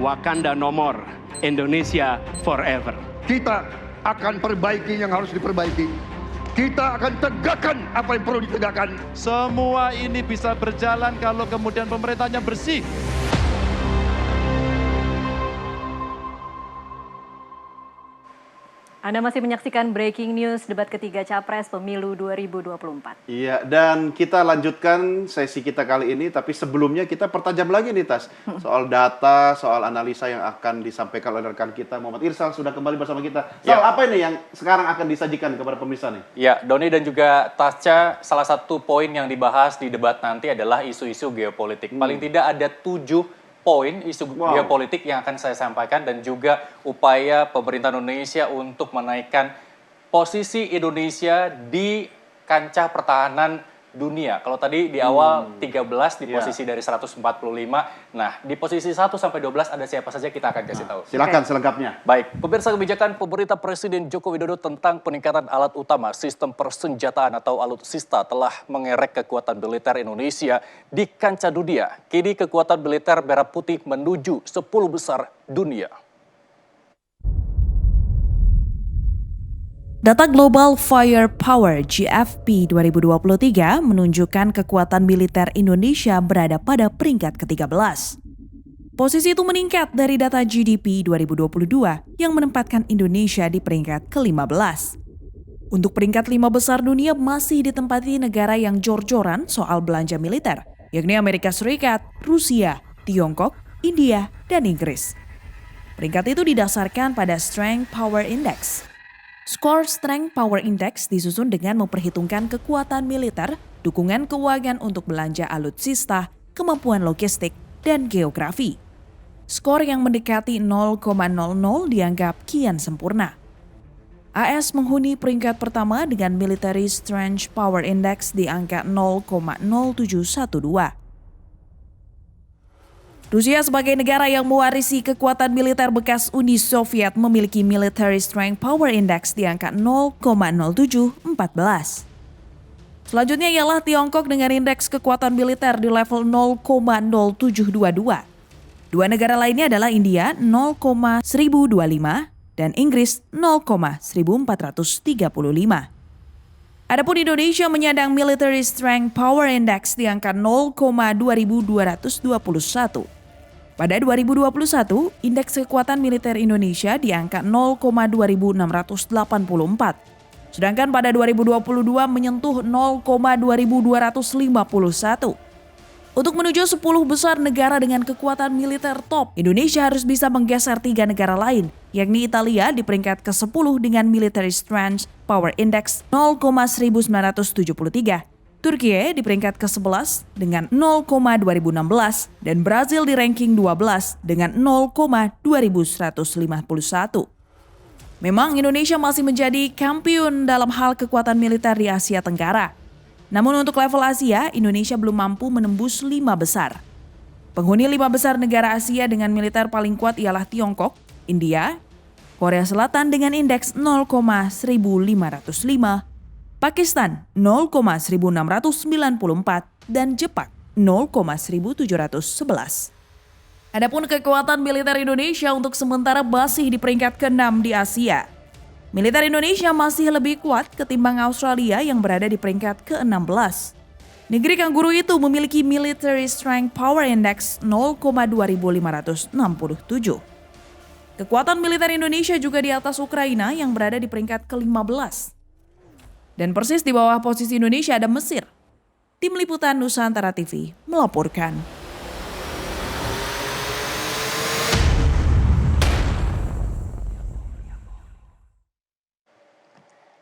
Wakanda no more, Indonesia forever. Kita akan perbaiki yang harus diperbaiki. Kita akan tegakkan apa yang perlu ditegakkan. Semua ini bisa berjalan kalau kemudian pemerintahnya bersih. Anda masih menyaksikan Breaking News debat ketiga Capres Pemilu 2024. Iya, dan kita lanjutkan sesi kita kali ini, tapi sebelumnya kita pertajam lagi nih, Tas. Soal data, soal analisa yang akan disampaikan oleh rekan kita, Muhammad Irsal, sudah kembali bersama kita. Soal apa ini yang sekarang akan disajikan kepada pemirsa nih? Ya, Doni dan juga Tasca, salah satu poin yang dibahas di debat nanti adalah isu-isu geopolitik. Paling tidak ada 7 poin isu geopolitik yang akan saya sampaikan dan juga upaya pemerintah Indonesia untuk menaikkan posisi Indonesia di kancah pertahanan dunia. Kalau tadi di awal 13 di posisi dari 145. Nah, di posisi 1 sampai 12 ada siapa saja kita akan kasih tahu. Silakan selengkapnya. Baik, pemirsa, kebijakan pemerintah Presiden Joko Widodo tentang peningkatan alat utama sistem persenjataan atau alutsista telah mengerek kekuatan militer Indonesia di kancah dunia. Kini kekuatan militer Merah Putih menuju 10 besar dunia. Data Global Firepower GFP 2023 menunjukkan kekuatan militer Indonesia berada pada peringkat ke-13. Posisi itu meningkat dari data GDP 2022 yang menempatkan Indonesia di peringkat ke-15. Untuk peringkat 5 besar dunia masih ditempati negara yang jor-joran soal belanja militer, yakni Amerika Serikat, Rusia, Tiongkok, India, dan Inggris. Peringkat itu didasarkan pada Strength Power Index. Skor Strength Power Index disusun dengan memperhitungkan kekuatan militer, dukungan keuangan untuk belanja alutsista, kemampuan logistik, dan geografi. Skor yang mendekati 0,00 dianggap kian sempurna. AS menghuni peringkat pertama dengan Military Strength Power Index di angka 0,0712. Rusia sebagai negara yang mewarisi kekuatan militer bekas Uni Soviet memiliki Military Strength Power Index di angka 0,0714. Selanjutnya ialah Tiongkok dengan indeks kekuatan militer di level 0,0722. Dua negara lainnya adalah India 0,1025 dan Inggris 0,1435. Adapun Indonesia menyandang Military Strength Power Index di angka 0,2221. Pada 2021, indeks kekuatan militer Indonesia di angka 0,2684. Sedangkan pada 2022 menyentuh 0,2251. Untuk menuju 10 besar negara dengan kekuatan militer top, Indonesia harus bisa menggeser 3 negara lain, yakni Italia di peringkat ke-10 dengan Military Strength Power Index 0,1973, Turki di peringkat ke-11 dengan 0,2016 dan Brazil di ranking 12 dengan 0,2151. Memang Indonesia masih menjadi kampiun dalam hal kekuatan militer di Asia Tenggara. Namun untuk level Asia, Indonesia belum mampu menembus 5 besar. Penghuni 5 besar negara Asia dengan militer paling kuat ialah Tiongkok, India, Korea Selatan dengan indeks 0,1505, Pakistan 0,1694 dan Jepang 0,1711. Adapun kekuatan militer Indonesia untuk sementara masih di peringkat ke-6 di Asia. Militer Indonesia masih lebih kuat ketimbang Australia yang berada di peringkat ke-16. Negeri kanguru itu memiliki Military Strength Power Index 0,2567. Kekuatan militer Indonesia juga di atas Ukraina yang berada di peringkat ke-15. Dan persis di bawah posisi Indonesia ada Mesir. Tim Liputan Nusantara TV melaporkan.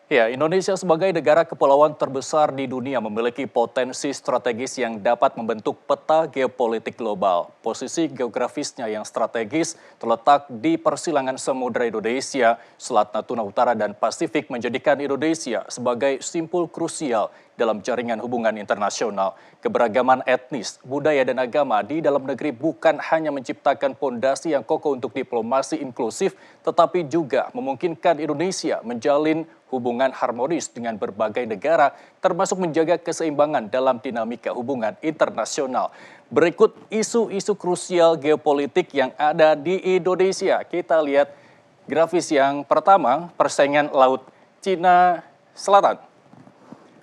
Ya, Indonesia sebagai negara kepulauan terbesar di dunia memiliki potensi strategis yang dapat membentuk peta geopolitik global. Posisi geografisnya yang strategis terletak di persilangan Samudra Indonesia, Selat Natuna Utara dan Pasifik menjadikan Indonesia sebagai simpul krusial dalam jaringan hubungan internasional. Keberagaman etnis, budaya, dan agama di dalam negeri bukan hanya menciptakan pondasi yang kokoh untuk diplomasi inklusif, tetapi juga memungkinkan Indonesia menjalin hubungan harmonis dengan berbagai negara, termasuk menjaga keseimbangan dalam dinamika hubungan internasional. Berikut isu-isu krusial geopolitik yang ada di Indonesia. Kita lihat grafis yang pertama, persaingan Laut Cina Selatan.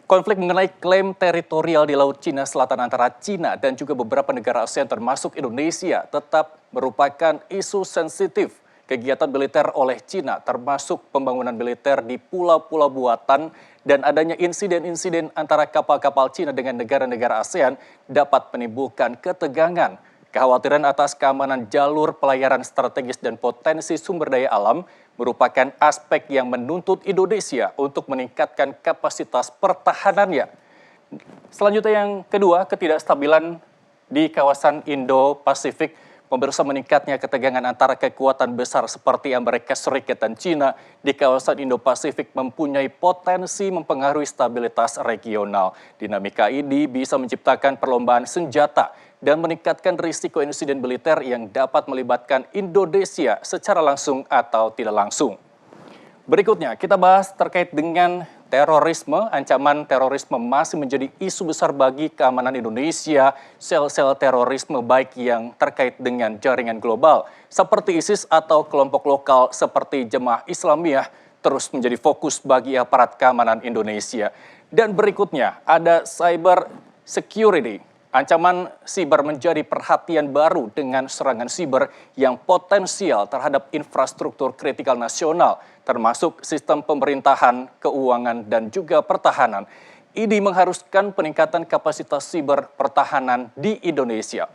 Konflik mengenai klaim teritorial di Laut Cina Selatan antara Cina dan juga beberapa negara ASEAN termasuk Indonesia tetap merupakan isu sensitif. Kegiatan militer oleh Cina termasuk pembangunan militer di pulau-pulau buatan dan adanya insiden-insiden antara kapal-kapal Cina dengan negara-negara ASEAN dapat menimbulkan ketegangan. Kekhawatiran atas keamanan jalur pelayaran strategis dan potensi sumber daya alam merupakan aspek yang menuntut Indonesia untuk meningkatkan kapasitas pertahanannya. Selanjutnya yang kedua, ketidakstabilan di kawasan Indo-Pasifik. Pemirsa, meningkatnya ketegangan antara kekuatan besar seperti Amerika Serikat dan Cina di kawasan Indo-Pasifik mempunyai potensi mempengaruhi stabilitas regional. Dinamika ini bisa menciptakan perlombaan senjata dan meningkatkan risiko insiden militer yang dapat melibatkan Indonesia secara langsung atau tidak langsung. Berikutnya, kita bahas terkait dengan terorisme. Ancaman terorisme masih menjadi isu besar bagi keamanan Indonesia. Sel-sel terorisme baik yang terkait dengan jaringan global seperti ISIS atau kelompok lokal seperti Jemaah Islamiyah terus menjadi fokus bagi aparat keamanan Indonesia. Dan berikutnya ada cyber security. Ancaman siber menjadi perhatian baru dengan serangan siber yang potensial terhadap infrastruktur kritikal nasional, termasuk sistem pemerintahan, keuangan, dan juga pertahanan. Ini mengharuskan peningkatan kapasitas siber pertahanan di Indonesia.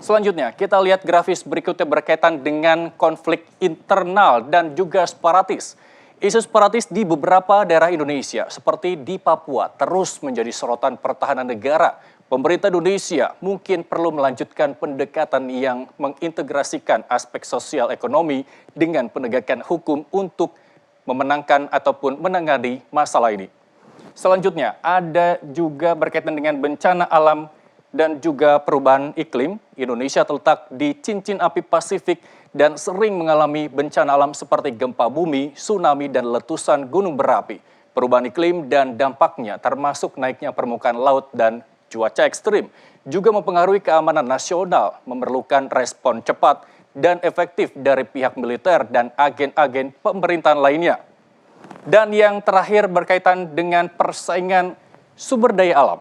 Selanjutnya, kita lihat grafis berikutnya berkaitan dengan konflik internal dan juga separatis. Isu separatis di beberapa daerah Indonesia, seperti di Papua, terus menjadi sorotan pertahanan negara. Pemerintah Indonesia mungkin perlu melanjutkan pendekatan yang mengintegrasikan aspek sosial ekonomi dengan penegakan hukum untuk memenangkan ataupun menangani masalah ini. Selanjutnya, ada juga berkaitan dengan bencana alam dan juga perubahan iklim. Indonesia terletak di cincin api Pasifik dan sering mengalami bencana alam seperti gempa bumi, tsunami, dan letusan gunung berapi. Perubahan iklim dan dampaknya termasuk naiknya permukaan laut dan cuaca ekstrim juga mempengaruhi keamanan nasional, memerlukan respon cepat dan efektif dari pihak militer dan agen-agen pemerintahan lainnya. Dan yang terakhir berkaitan dengan persaingan sumber daya alam.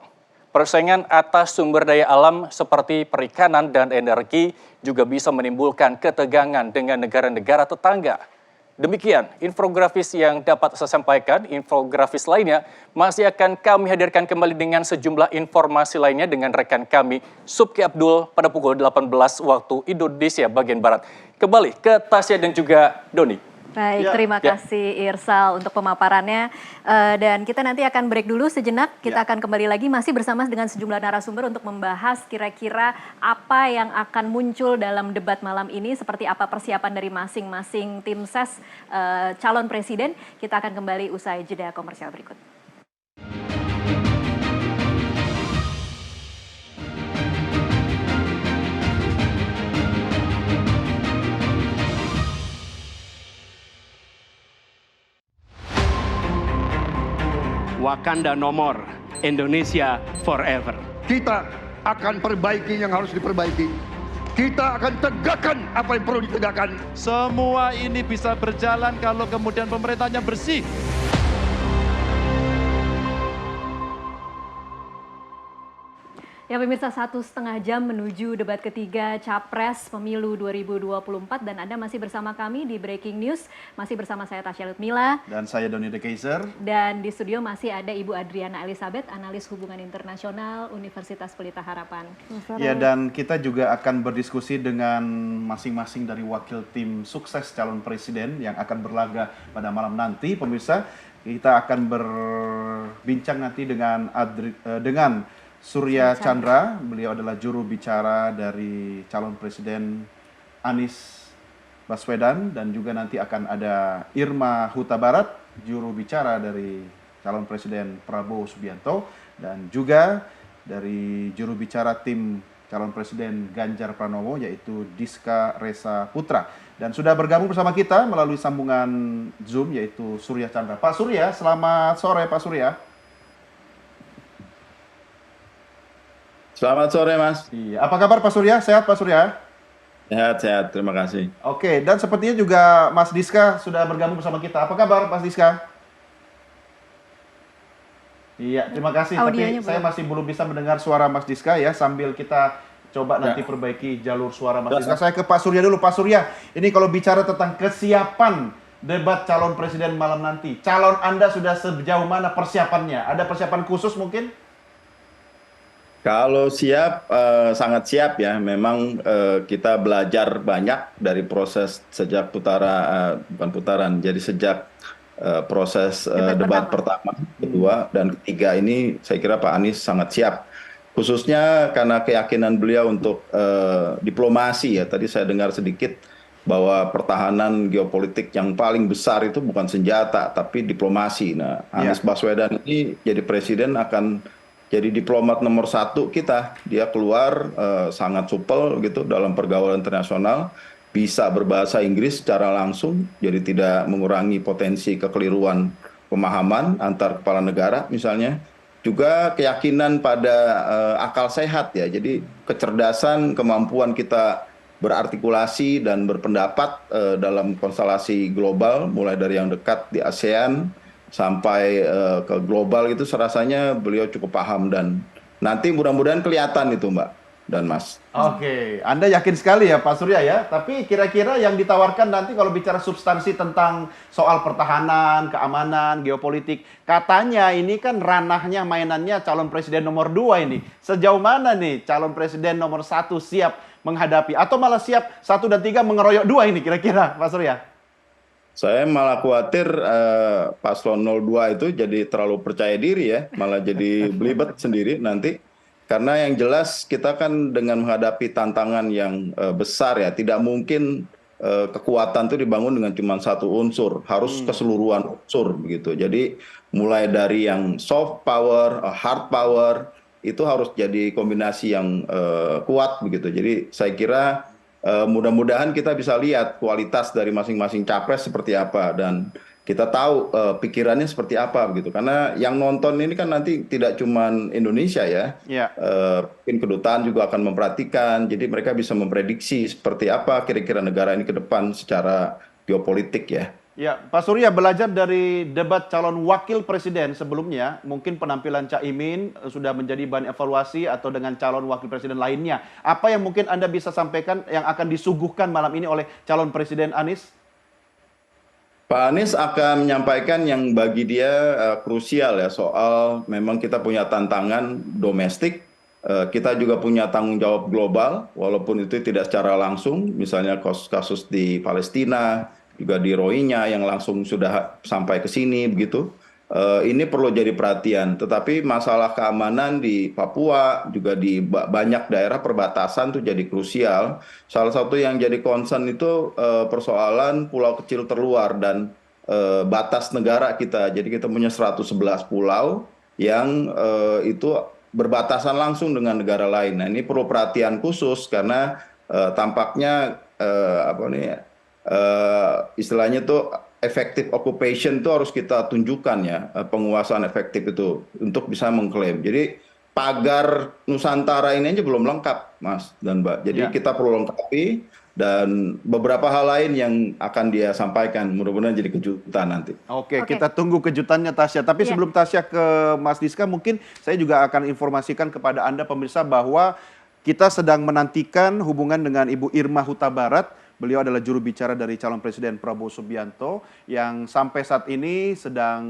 Persaingan atas sumber daya alam seperti perikanan dan energi juga bisa menimbulkan ketegangan dengan negara-negara tetangga. Demikian infografis yang dapat saya sampaikan. Infografis lainnya masih akan kami hadirkan kembali dengan sejumlah informasi lainnya dengan rekan kami Subki Abdul pada pukul 18 waktu Indonesia bagian Barat. Kembali ke Tasya dan juga Doni. Baik, terima kasih Irsal untuk pemaparannya. Dan kita nanti akan break dulu sejenak. Kita akan kembali lagi masih bersama dengan sejumlah narasumber untuk membahas kira-kira apa yang akan muncul dalam debat malam ini. Seperti apa persiapan dari masing-masing tim ses calon presiden. Kita akan kembali usai jeda komersial berikut. Wakanda no more, Indonesia forever. Kita akan perbaiki yang harus diperbaiki. Kita akan tegakkan apa yang perlu ditegakkan. Semua ini bisa berjalan kalau kemudian pemerintahnya bersih. Ya pemirsa, 1,5 jam menuju debat ketiga Capres Pemilu 2024 dan Anda masih bersama kami di Breaking News. Masih bersama saya Tasya Lutmila. Dan saya Doni De Keizer. Dan di studio masih ada Ibu Adriana Elizabeth, analis hubungan internasional Universitas Pelita Harapan. Ya, dan kita juga akan berdiskusi dengan masing-masing dari wakil tim sukses calon presiden yang akan berlaga pada malam nanti. Pemirsa, kita akan berbincang nanti dengan Surya Chandra. Beliau adalah juru bicara dari calon presiden Anies Baswedan, dan juga nanti akan ada Irma Huta Barat, juru bicara dari calon presiden Prabowo Subianto, dan juga dari juru bicara tim calon presiden Ganjar Pranowo yaitu Diska Resa Putra. Dan sudah bergabung bersama kita melalui sambungan Zoom yaitu Surya Chandra. Pak Surya, selamat sore Pak Surya. Selamat sore, Mas. Iya, apa kabar Pak Surya? Sehat Pak Surya? Sehat, terima kasih. Oke, dan sepertinya juga Mas Diska sudah bergabung bersama kita. Apa kabar Mas Diska? Iya, terima kasih. Audionya Tapi saya masih belum bisa mendengar suara Mas Diska ya, sambil kita coba nanti perbaiki jalur suara Mas Diska. Saya ke Pak Surya dulu. Pak Surya, ini kalau bicara tentang kesiapan debat calon presiden malam nanti, calon Anda sudah sejauh mana persiapannya? Ada persiapan khusus mungkin? Kalau siap, sangat siap ya. Memang kita belajar banyak dari proses sejak bukan putaran, jadi sejak proses debat pertama, kedua, dan ketiga ini saya kira Pak Anies sangat siap. Khususnya karena keyakinan beliau untuk diplomasi ya. Tadi saya dengar sedikit bahwa pertahanan geopolitik yang paling besar itu bukan senjata, tapi diplomasi. Nah, Anies Baswedan ini jadi presiden akan jadi diplomat nomor 1 kita. Dia keluar sangat supel gitu dalam pergaulan internasional, bisa berbahasa Inggris secara langsung, jadi tidak mengurangi potensi kekeliruan pemahaman antar kepala negara misalnya. Juga keyakinan pada akal sehat ya, jadi kecerdasan, kemampuan kita berartikulasi dan berpendapat dalam konstelasi global, mulai dari yang dekat di ASEAN sampai ke global itu serasanya beliau cukup paham, dan nanti mudah-mudahan kelihatan itu Mbak dan Mas. Oke, Anda yakin sekali ya Pak Surya ya. Tapi kira-kira yang ditawarkan nanti kalau bicara substansi tentang soal pertahanan, keamanan, geopolitik, katanya ini kan ranahnya, mainannya calon presiden nomor 2 ini. Sejauh mana nih calon presiden nomor 1 siap menghadapi, atau malah siap 1 dan 3 mengeroyok 2 ini kira-kira Pak Surya? Saya malah khawatir paslon 02 itu jadi terlalu percaya diri ya, malah jadi belibet sendiri nanti. Karena yang jelas kita kan dengan menghadapi tantangan yang besar ya, tidak mungkin kekuatan itu dibangun dengan cuma satu unsur, harus keseluruhan unsur begitu. Jadi mulai dari yang soft power, hard power, itu harus jadi kombinasi yang kuat begitu. Jadi saya kira mudah-mudahan kita bisa lihat kualitas dari masing-masing capres seperti apa, dan kita tahu pikirannya seperti apa begitu. Karena yang nonton ini kan nanti tidak cuma Indonesia ya, mungkin kedutaan juga akan memperhatikan, jadi mereka bisa memprediksi seperti apa kira-kira negara ini ke depan secara geopolitik ya. Ya, Pak Surya, belajar dari debat calon wakil presiden sebelumnya, mungkin penampilan Caimin sudah menjadi bahan evaluasi atau dengan calon wakil presiden lainnya. Apa yang mungkin Anda bisa sampaikan yang akan disuguhkan malam ini oleh calon presiden Anies? Pak Anies akan menyampaikan yang bagi dia krusial ya, soal memang kita punya tantangan domestik, kita juga punya tanggung jawab global, walaupun itu tidak secara langsung, misalnya kasus di Palestina, juga di Rohingya yang langsung sudah sampai ke sini begitu. Ini perlu jadi perhatian, tetapi masalah keamanan di Papua juga di banyak daerah perbatasan itu jadi krusial. Salah satu yang jadi concern itu persoalan pulau kecil terluar dan batas negara kita. Jadi kita punya 111 pulau yang itu berbatasan langsung dengan negara lain. Nah, ini perlu perhatian khusus karena tampaknya istilahnya tuh effective occupation itu harus kita tunjukkan ya, penguasaan efektif itu untuk bisa mengklaim. Jadi pagar Nusantara ini aja belum lengkap Mas dan Mbak. Jadi kita perlu lengkapi, dan beberapa hal lain yang akan dia sampaikan, mudah-mudahan jadi kejutan nanti. Oke, kita tunggu kejutannya Tasya. Tapi sebelum Tasya ke Mas Diska, mungkin saya juga akan informasikan kepada Anda pemirsa bahwa kita sedang menantikan hubungan dengan Ibu Irma Huta Barat. Beliau adalah juru bicara dari calon presiden Prabowo Subianto yang sampai saat ini sedang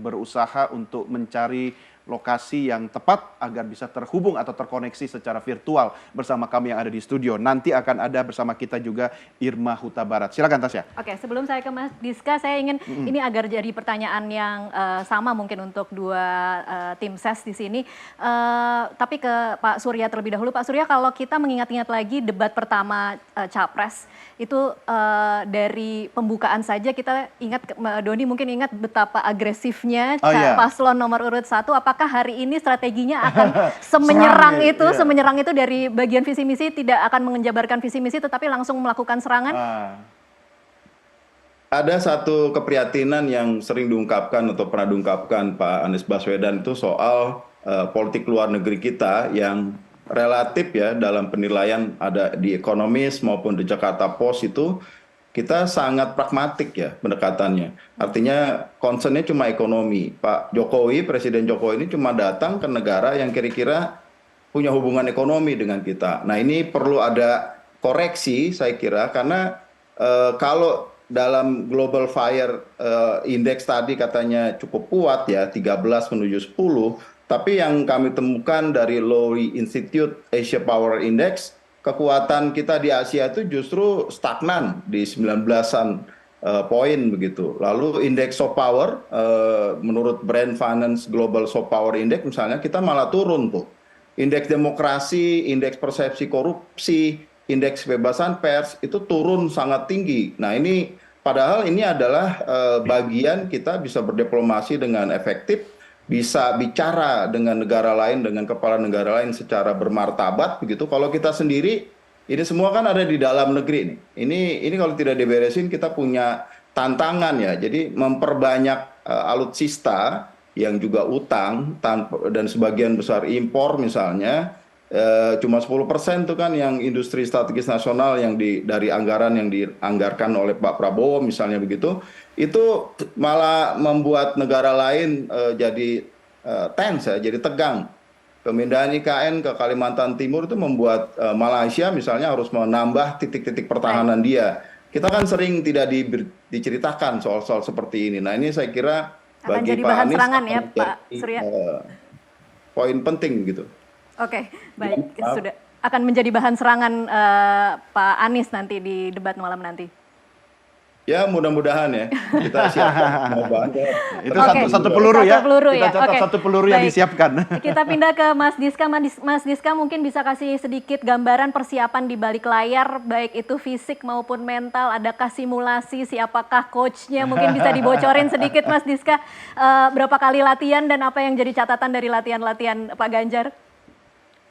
berusaha untuk mencari lokasi yang tepat agar bisa terhubung atau terkoneksi secara virtual bersama kami yang ada di studio. Nanti akan ada bersama kita juga Irma Huta Barat. Silakan Tasya. Oke, sebelum saya ke Mas Diska, saya ingin ini agar jadi pertanyaan yang sama mungkin untuk dua tim ses di sini. Tapi ke Pak Surya terlebih dahulu. Pak Surya, kalau kita mengingat-ingat lagi debat pertama Capres, itu dari pembukaan saja kita ingat, Doni mungkin ingat betapa agresifnya paslon nomor urut 1. apakah hari ini strateginya akan semenyerang Serang, itu, iya. semenyerang itu dari bagian visi misi, tidak akan menjabarkan visi misi, tetapi langsung melakukan serangan? Ada satu keprihatinan yang sering diungkapkan atau pernah diungkapkan Pak Anies Baswedan itu soal politik luar negeri kita yang relatif ya dalam penilaian ada di Economist maupun di Jakarta Post itu kita sangat pragmatik ya pendekatannya. Artinya concernnya cuma ekonomi. Pak Jokowi, Presiden Jokowi ini cuma datang ke negara yang kira-kira punya hubungan ekonomi dengan kita. Nah ini perlu ada koreksi saya kira karena kalau dalam Global Fire Index tadi katanya cukup kuat ya 13 menuju 10, tapi yang kami temukan dari Lowy Institute Asia Power Index, kekuatan kita di Asia itu justru stagnan di 19-an poin begitu. Lalu indeks soft power menurut Brand Finance Global Soft Power Index misalnya kita malah turun tuh. Indeks demokrasi, indeks persepsi korupsi, indeks kebebasan pers itu turun sangat tinggi. Nah ini padahal ini adalah bagian kita bisa berdiplomasi dengan efektif, bisa bicara dengan negara lain, dengan kepala negara lain secara bermartabat begitu. Kalau kita sendiri, ini semua kan ada di dalam negeri nih. Ini kalau tidak diberesin kita punya tantangan ya. Jadi memperbanyak alutsista yang juga utang dan sebagian besar impor misalnya. Cuma 10% tuh kan yang industri strategis nasional yang dari anggaran yang dianggarkan oleh Pak Prabowo misalnya begitu, itu malah membuat negara lain jadi tense ya, jadi tegang. Pemindahan IKN ke Kalimantan Timur itu membuat Malaysia misalnya harus menambah titik-titik pertahanan dia. Kita kan sering tidak diceritakan soal-soal seperti ini. Nah ini saya kira Akan bagi jadi Pak bahan Anies serangan akan ya Pak menjadi, Surya? poin penting gitu. Oke, baik. Sudah akan menjadi bahan serangan Pak Anies nanti di debat malam nanti. Ya mudah-mudahan ya kita siapkan mau banget. Itu Oke. satu peluru Satu ya. peluru Kita ya, catat oke. satu peluru yang Baik. disiapkan. Kita pindah ke Mas Diska. Mas Diska mungkin bisa kasih sedikit gambaran persiapan di balik layar, baik itu fisik maupun mental. Adakah simulasi, siapakah coachnya? Mungkin bisa dibocorin sedikit Mas Diska. Berapa kali latihan dan apa yang jadi catatan dari latihan-latihan Pak Ganjar?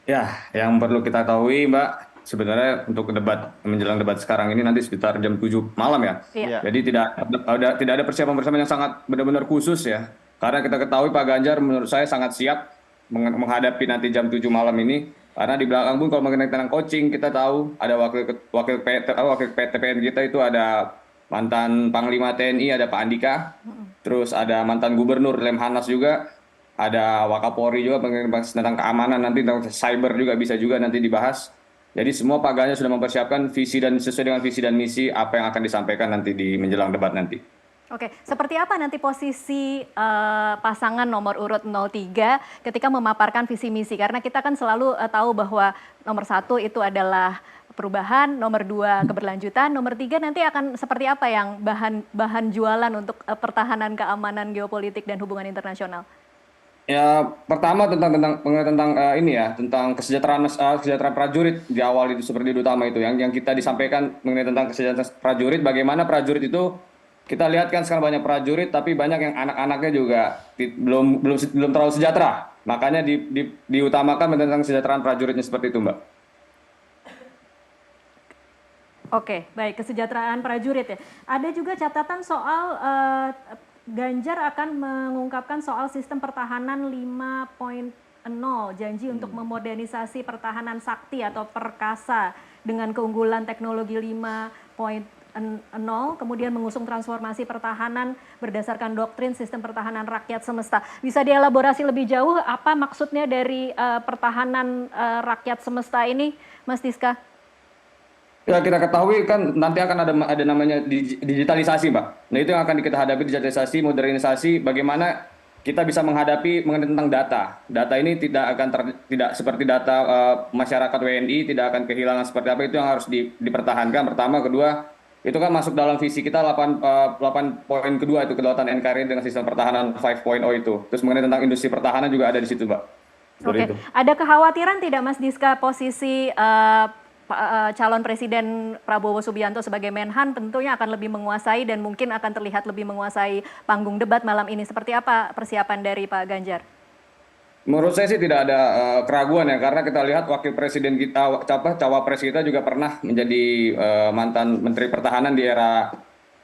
Ya, yang perlu kita ketahui Mbak, sebenarnya untuk menjelang debat sekarang ini nanti sekitar jam 7 malam ya. Iya. Jadi tidak ada persiapan yang sangat benar-benar khusus ya. Karena kita ketahui Pak Ganjar menurut saya sangat siap menghadapi nanti jam 7 malam ini. Karena di belakang pun kalau mengenai tentang coaching kita tahu ada wakil PTPN kita itu ada mantan Panglima TNI ada Pak Andika. Terus ada mantan Gubernur Lemhanas juga. Ada Wakapolri juga tentang keamanan nanti tentang cyber juga bisa juga nanti dibahas. Jadi semua Pak Ganjar sudah mempersiapkan visi dan sesuai dengan visi dan misi apa yang akan disampaikan nanti di menjelang debat nanti. Oke, seperti apa nanti posisi pasangan nomor urut 03 ketika memaparkan visi misi? Karena kita kan selalu tahu bahwa nomor 1 itu adalah perubahan, nomor 2 keberlanjutan, nomor 3 nanti akan seperti apa yang bahan jualan untuk pertahanan keamanan geopolitik dan hubungan internasional? Ya, pertama tentang ini ya, tentang kesejahteraan prajurit di awal itu seperti itu utama itu yang kita disampaikan mengenai tentang kesejahteraan prajurit, bagaimana prajurit itu kita lihat kan sekarang banyak prajurit tapi banyak yang anak-anaknya juga belum terlalu sejahtera. Makanya diutamakan tentang kesejahteraan prajuritnya seperti itu, Mbak. Oke, baik, kesejahteraan prajurit ya. Ada juga catatan soal Ganjar akan mengungkapkan soal sistem pertahanan 5.0, janji untuk memodernisasi pertahanan sakti atau perkasa dengan keunggulan teknologi 5.0, kemudian mengusung transformasi pertahanan berdasarkan doktrin sistem pertahanan rakyat semesta. Bisa dielaborasi lebih jauh apa maksudnya dari pertahanan rakyat semesta ini, Mas Diska? Ya kita ketahui kan nanti akan ada namanya digitalisasi, Mbak. Nah itu yang akan kita hadapi, digitalisasi, modernisasi, bagaimana kita bisa menghadapi mengenai tentang data. Data ini tidak seperti data masyarakat WNI, tidak akan kehilangan seperti apa, itu yang harus dipertahankan. Pertama, kedua, itu kan masuk dalam visi kita 8 poin kedua itu kedaulatan NKRI dengan sistem pertahanan 5.0 itu. Terus mengenai tentang industri pertahanan juga ada di situ, Mbak. Oke, ada kekhawatiran tidak Mas Diska posisi calon Presiden Prabowo Subianto sebagai Menhan tentunya akan lebih menguasai dan mungkin akan terlihat lebih menguasai panggung debat malam ini. Seperti apa persiapan dari Pak Ganjar? Menurut saya sih tidak ada keraguan ya, karena kita lihat wakil presiden kita, cawapres kita juga pernah menjadi mantan Menteri Pertahanan di era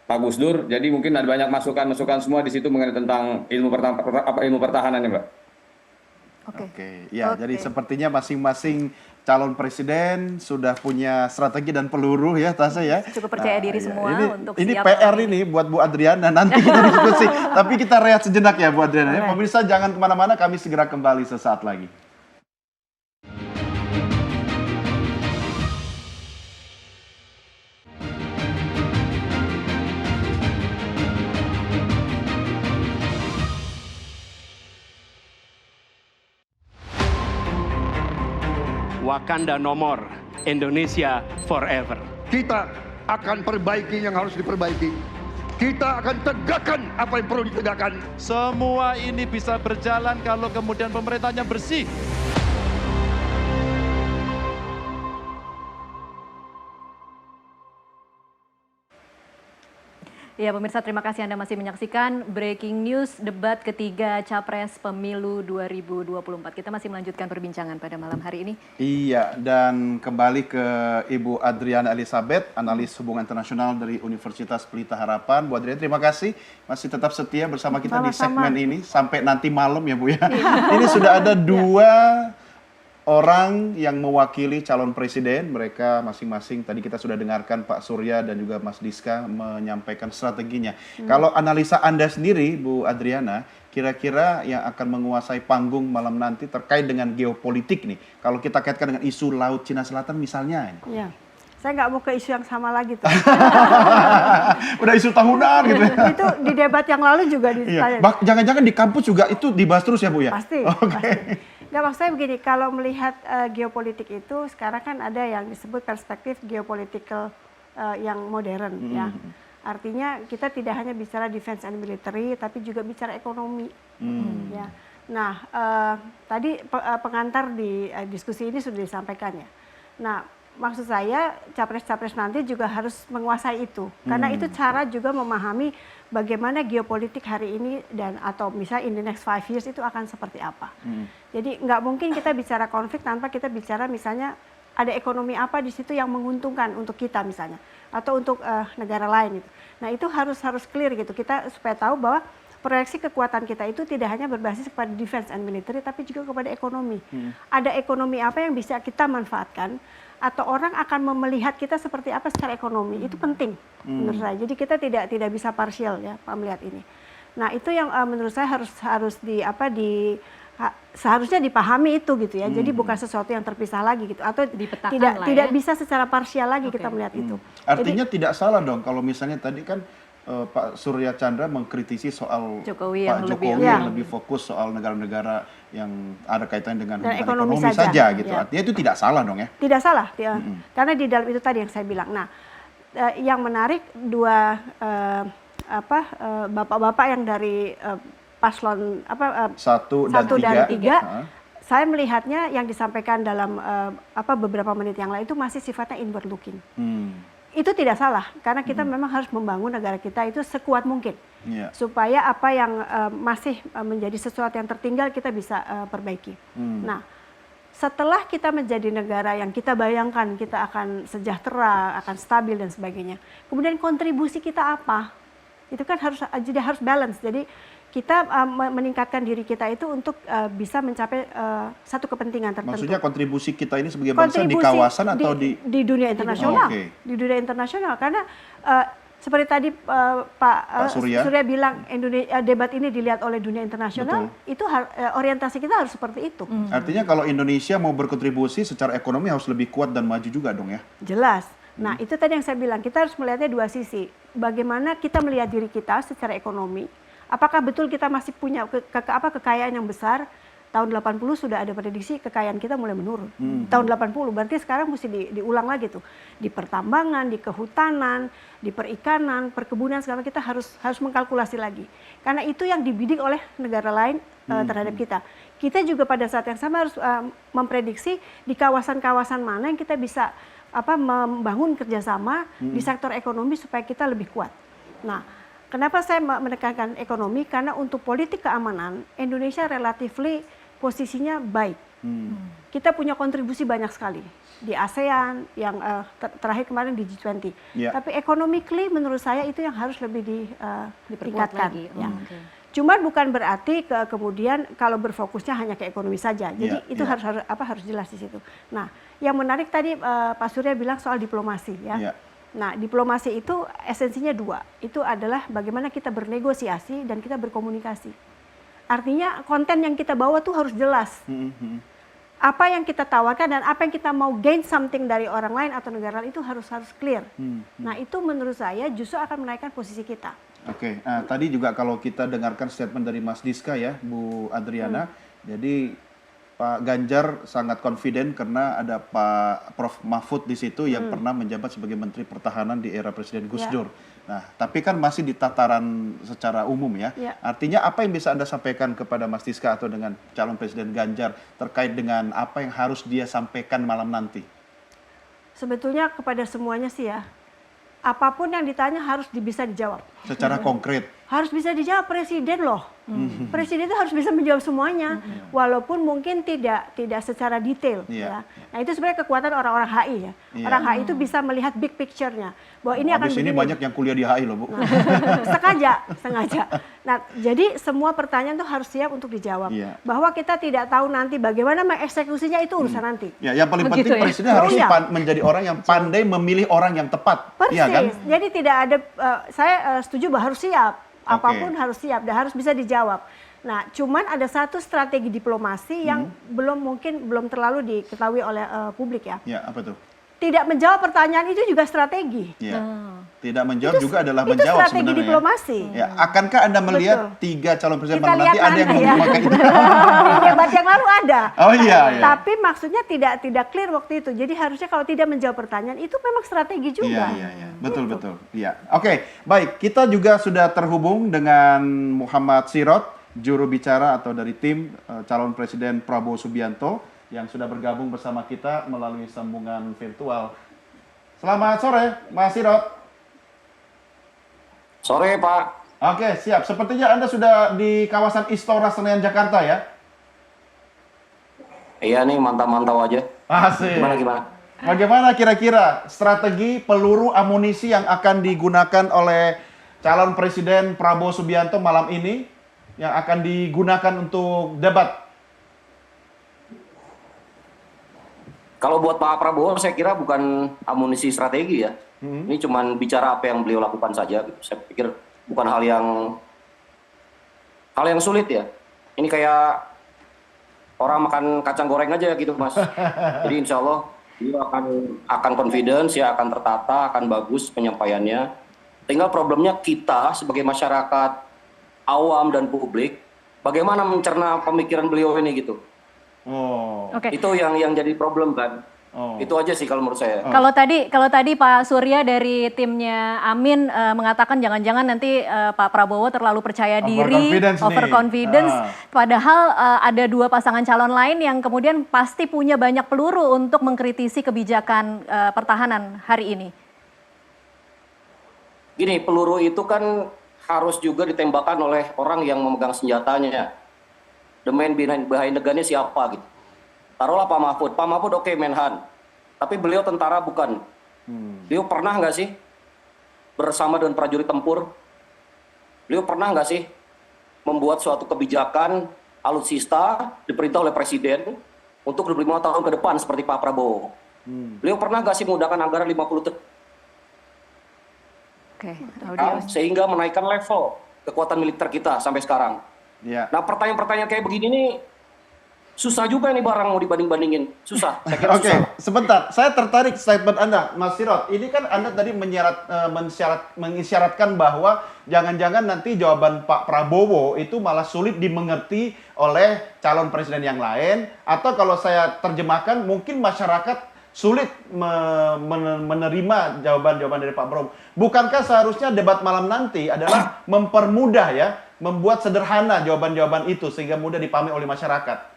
Pak Gus Dur. Jadi mungkin ada banyak masukan-masukan semua di situ mengenai tentang ilmu pertahanan ya, Mbak. Oke, ya jadi sepertinya masing-masing calon presiden sudah punya strategi dan peluru ya Tasya ya. Cukup percaya diri semua untuk ini siap. PR ini buat Bu Adriana, nanti kita diskusi. Tapi kita rehat sejenak ya Bu Adriana. Ya. Pemirsa jangan kemana-mana, kami segera kembali sesaat lagi. Wakanda no more, Indonesia forever. Kita akan perbaiki yang harus diperbaiki. Kita akan tegakkan apa yang perlu ditegakkan. Semua ini bisa berjalan kalau kemudian pemerintahnya bersih. Ya pemirsa, terima kasih Anda masih menyaksikan Breaking News debat ketiga Capres Pemilu 2024. Kita masih melanjutkan perbincangan pada malam hari ini. Iya, dan kembali ke Ibu Adriana Elizabeth, analis hubungan internasional dari Universitas Pelita Harapan. Bu Adriana, terima kasih masih tetap setia bersama kita di segmen ini sampai nanti malam ya Bu ya. Ini sudah ada dua orang yang mewakili calon presiden, mereka masing-masing tadi kita sudah dengarkan Pak Surya dan juga Mas Diska menyampaikan strateginya. Kalau analisa Anda sendiri, Bu Adriana, kira-kira yang akan menguasai panggung malam nanti terkait dengan geopolitik nih, kalau kita kaitkan dengan isu Laut Cina Selatan misalnya. Iya. Saya nggak mau ke isu yang sama lagi tuh. Udah isu tahunan gitu ya. Itu di debat yang lalu juga ditanya. Iya. Jangan-jangan di kampus juga itu dibahas terus ya Bu ya? Pasti. Pasti. Nggak, maksud saya begini, kalau melihat geopolitik itu sekarang kan ada yang disebut perspektif geopolitical yang modern ya. Artinya kita tidak hanya bicara defense and military tapi juga bicara ekonomi. Ya. Nah, tadi pengantar di diskusi ini sudah disampaikan ya. Nah, maksud saya capres-capres nanti juga harus menguasai itu. Karena itu cara juga memahami bagaimana geopolitik hari ini dan atau misalnya in the next 5 years itu akan seperti apa. Jadi nggak mungkin kita bicara konflik tanpa kita bicara misalnya ada ekonomi apa di situ yang menguntungkan untuk kita misalnya atau untuk negara lain gitu. Nah itu harus clear gitu kita supaya tahu bahwa proyeksi kekuatan kita itu tidak hanya berbasis kepada defense and military tapi juga kepada ekonomi. Ada ekonomi apa yang bisa kita manfaatkan atau orang akan melihat kita seperti apa secara ekonomi, itu penting menurut saya. Jadi kita tidak bisa parsial ya melihat ini. Nah itu yang menurut saya harus seharusnya dipahami itu gitu ya. Jadi bukan sesuatu yang terpisah lagi gitu atau tidak bisa secara parsial lagi kita melihat itu. Artinya tidak salah dong kalau misalnya tadi kan Pak Surya Chandra mengkritisi soal Pak Jokowi yang lebih fokus soal negara-negara yang ada kaitannya dengan hubungan ekonomi saja gitu. Ya. Artinya itu tidak salah dong ya? Tidak salah, karena di dalam itu tadi yang saya bilang. Nah, yang menarik dua bapak-bapak yang dari paslon satu dan tiga. Saya melihatnya yang disampaikan dalam beberapa menit yang lalu itu masih sifatnya inward looking. Itu tidak salah karena kita memang harus membangun negara kita itu sekuat mungkin supaya apa yang masih menjadi sesuatu yang tertinggal kita bisa perbaiki. Nah, setelah kita menjadi negara yang kita bayangkan kita akan sejahtera, akan stabil dan sebagainya, kemudian kontribusi kita apa? Itu kan harus balance. Jadi kita meningkatkan diri kita itu untuk bisa mencapai satu kepentingan tertentu. Maksudnya kontribusi kita ini sebagai bangsa di kawasan atau di dunia internasional? Di dunia internasional karena seperti tadi Pak Surya bilang debat ini dilihat oleh dunia internasional. Betul. Itu orientasi kita harus seperti itu. Artinya kalau Indonesia mau berkontribusi secara ekonomi harus lebih kuat dan maju juga dong ya? Jelas. Nah itu tadi yang saya bilang kita harus melihatnya dua sisi. Bagaimana kita melihat diri kita secara ekonomi. Apakah betul kita masih punya kekayaan yang besar? Tahun 80 sudah ada prediksi kekayaan kita mulai menurun. Tahun 80 berarti sekarang mesti diulang lagi tuh. Di pertambangan, di kehutanan, di perikanan, perkebunan segala kita harus mengkalkulasi lagi. Karena itu yang dibidik oleh negara lain terhadap kita. Kita juga pada saat yang sama harus memprediksi di kawasan-kawasan mana yang kita bisa membangun kerjasama di sektor ekonomi supaya kita lebih kuat. Nah, kenapa saya menekankan ekonomi? Karena untuk politik keamanan, Indonesia relatively posisinya baik. Kita punya kontribusi banyak sekali di ASEAN, yang terakhir kemarin di G20. Tapi economically menurut saya itu yang harus lebih ditingkatkan. lagi. Ya. Cuman bukan berarti kemudian kalau berfokusnya hanya ke ekonomi saja. Jadi itu harus jelas di situ. Nah, yang menarik tadi Pak Surya bilang soal diplomasi ya. Nah, diplomasi itu esensinya dua. Itu adalah bagaimana kita bernegosiasi dan kita berkomunikasi. Artinya konten yang kita bawa tuh harus jelas. Apa yang kita tawarkan dan apa yang kita mau gain something dari orang lain atau negara lain itu harus clear. Nah, itu menurut saya justru akan menaikkan posisi kita. Oke, nah tadi juga kalau kita dengarkan statement dari Mas Diska ya, Bu Adriana, jadi Pak Ganjar sangat confident karena ada Pak Prof Mahfud di situ yang pernah menjabat sebagai Menteri Pertahanan di era Presiden Gus Dur. Nah, tapi kan masih di tataran secara umum ya. Artinya apa yang bisa Anda sampaikan kepada Mas Diska atau dengan calon Presiden Ganjar terkait dengan apa yang harus dia sampaikan malam nanti? Sebetulnya kepada semuanya sih ya, apapun yang ditanya harus bisa dijawab. Secara konkret? Harus bisa dijawab, presiden loh. Presiden itu harus bisa menjawab semuanya, walaupun mungkin tidak secara detail. Ya. Nah, itu sebenarnya kekuatan orang-orang HI ya. Orang HI itu bisa melihat big picture-nya. Bahwa ini akan begini. Ini banyak yang kuliah di HI loh, Bu. Sengaja. Nah, jadi semua pertanyaan itu harus siap untuk dijawab. Bahwa kita tidak tahu nanti bagaimana mengeksekusinya itu urusan nanti. Ya, yang paling penting presiden harus menjadi orang yang pandai memilih orang yang tepat. Persis. Ya, kan? Jadi tidak ada, saya setuju bahwa harus siap. Apapun harus siap dan harus bisa dijawab. Nah, cuman ada satu strategi diplomasi yang belum terlalu diketahui oleh publik ya. Ya, apa tuh? Tidak menjawab pertanyaan itu juga strategi. Ya. Tidak menjawab juga adalah menjawab strategi sebenarnya. Diplomasi. Ya. Akankah Anda melihat tiga calon presiden malam nanti ada yang memakai itu? Debat yang lalu ada. Oh iya. Tapi maksudnya tidak clear waktu itu. Jadi harusnya kalau tidak menjawab pertanyaan itu memang strategi juga. Iya. Betul. Iya. Oke, baik. Kita juga sudah terhubung dengan Muhammad Sirot, juru bicara atau dari tim calon presiden Prabowo Subianto yang sudah bergabung bersama kita melalui sambungan virtual. Selamat sore, Mas Sirot. Sore, Pak. Oke, siap. Sepertinya Anda sudah di kawasan Istora Senayan, Jakarta ya? Iya nih, mantau-mantau aja. Asik. Gimana? Bagaimana kira-kira strategi peluru amunisi yang akan digunakan oleh calon presiden Prabowo Subianto malam ini yang akan digunakan untuk debat? Kalau buat Pak Prabowo, saya kira bukan amunisi strategi ya. Ini cuma bicara apa yang beliau lakukan saja. Saya pikir bukan hal yang sulit ya. Ini kayak orang makan kacang goreng aja gitu, Mas. Jadi insya Allah beliau akan confidence, ya akan tertata, akan bagus penyampaiannya. Tinggal problemnya kita sebagai masyarakat awam dan publik, bagaimana mencerna pemikiran beliau ini gitu. Itu yang jadi problem kan. Itu aja sih kalau menurut saya. Kalau tadi Pak Surya dari timnya Amin mengatakan jangan-jangan nanti Pak Prabowo terlalu percaya diri, overconfidence. Padahal ada dua pasangan calon lain yang kemudian pasti punya banyak peluru untuk mengkritisi kebijakan pertahanan hari ini. Gini, peluru itu kan harus juga ditembakkan oleh orang yang memegang senjatanya. The man behind the gun-nya siapa gitu. Taruhlah Pak Mahfud. Pak Mahfud oke, Menhan. Tapi beliau tentara bukan. Beliau pernah nggak sih bersama dengan prajurit tempur? Beliau pernah nggak sih membuat suatu kebijakan alutsista diperintah oleh presiden untuk 25 tahun ke depan seperti Pak Prabowo? Beliau pernah nggak sih menggunakan anggaran 50 triliun? Sehingga menaikkan level kekuatan militer kita sampai sekarang. Nah, pertanyaan-pertanyaan kayak begini nih susah juga nih barang mau dibanding-bandingin. Susah. Oke, sebentar. Saya tertarik statement Anda, Mas Sirot. Ini kan Anda tadi mengisyaratkan bahwa jangan-jangan nanti jawaban Pak Prabowo itu malah sulit dimengerti oleh calon presiden yang lain. Atau kalau saya terjemahkan, mungkin masyarakat sulit menerima jawaban-jawaban dari Pak Prabowo. Bukankah seharusnya debat malam nanti adalah mempermudah ya, membuat sederhana jawaban-jawaban itu sehingga mudah dipahami oleh masyarakat?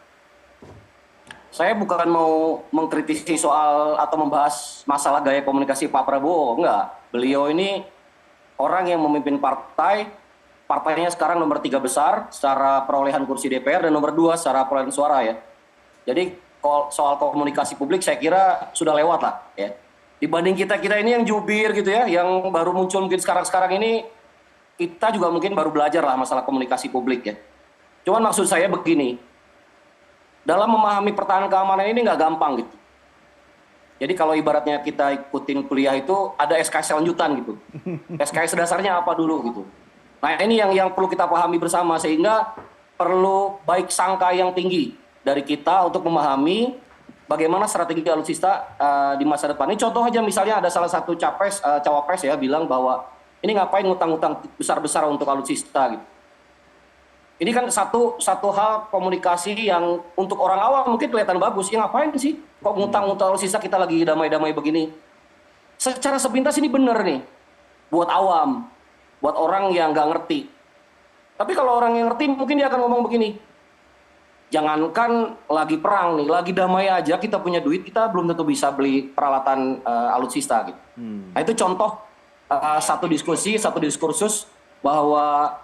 Saya bukan mau mengkritisi soal atau membahas masalah gaya komunikasi Pak Prabowo, enggak. Beliau ini orang yang memimpin partai partainya sekarang nomor 3 besar secara perolehan kursi DPR dan nomor 2 secara perolehan suara ya. Jadi soal komunikasi publik saya kira sudah lewat lah ya. Dibanding kita ini yang jubir gitu ya, yang baru muncul mungkin sekarang ini, kita juga mungkin baru belajar lah masalah komunikasi publik ya. Cuman maksud saya begini, dalam memahami pertahanan keamanan ini nggak gampang gitu. Jadi kalau ibaratnya kita ikutin kuliah itu ada SKS lanjutan gitu. SKS dasarnya apa dulu gitu. Nah ini yang perlu kita pahami bersama, sehingga perlu baik sangka yang tinggi dari kita untuk memahami bagaimana strategi alutsista di masa depan. Ini contoh aja misalnya ada salah satu cawapres ya bilang bahwa ini ngapain ngutang-ngutang besar-besar untuk alutsista gitu. Ini kan satu hal komunikasi yang untuk orang awam mungkin kelihatan bagus. Ya ngapain sih kok ngutang-ngutang alutsista, kita lagi damai-damai begini. Secara sepintas ini bener nih buat awam, buat orang yang nggak ngerti. Tapi kalau orang yang ngerti mungkin dia akan ngomong begini, jangankan lagi perang nih, lagi damai aja kita punya duit, kita belum tentu bisa beli peralatan alutsista gitu. Nah itu contoh satu diskursus bahwa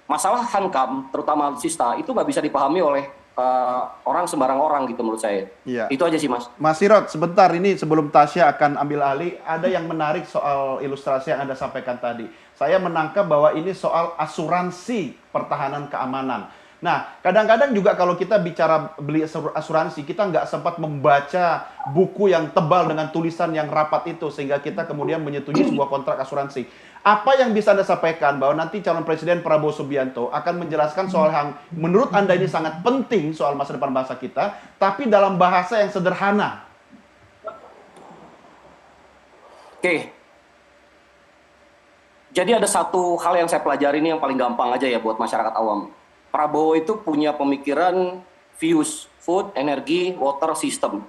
masalah hankam, terutama alutsista, itu nggak bisa dipahami oleh orang sembarang orang gitu menurut saya. Iya. Itu aja sih Mas. Mas Sirot, sebentar ini sebelum Tasya akan ambil alih, ada yang menarik soal ilustrasi yang Anda sampaikan tadi. Saya menangkap bahwa ini soal asuransi pertahanan keamanan. Nah, kadang-kadang juga kalau kita bicara beli asuransi, kita nggak sempat membaca buku yang tebal dengan tulisan yang rapat itu, sehingga kita kemudian menyetujui sebuah kontrak asuransi. Apa yang bisa Anda sampaikan bahwa nanti calon Presiden Prabowo Subianto akan menjelaskan soal yang menurut Anda ini sangat penting soal masa depan bangsa kita, tapi dalam bahasa yang sederhana? Oke. Jadi ada satu hal yang saya pelajari ini yang paling gampang aja ya buat masyarakat awam. Prabowo itu punya pemikiran FUSE, Food, Energy, Water System.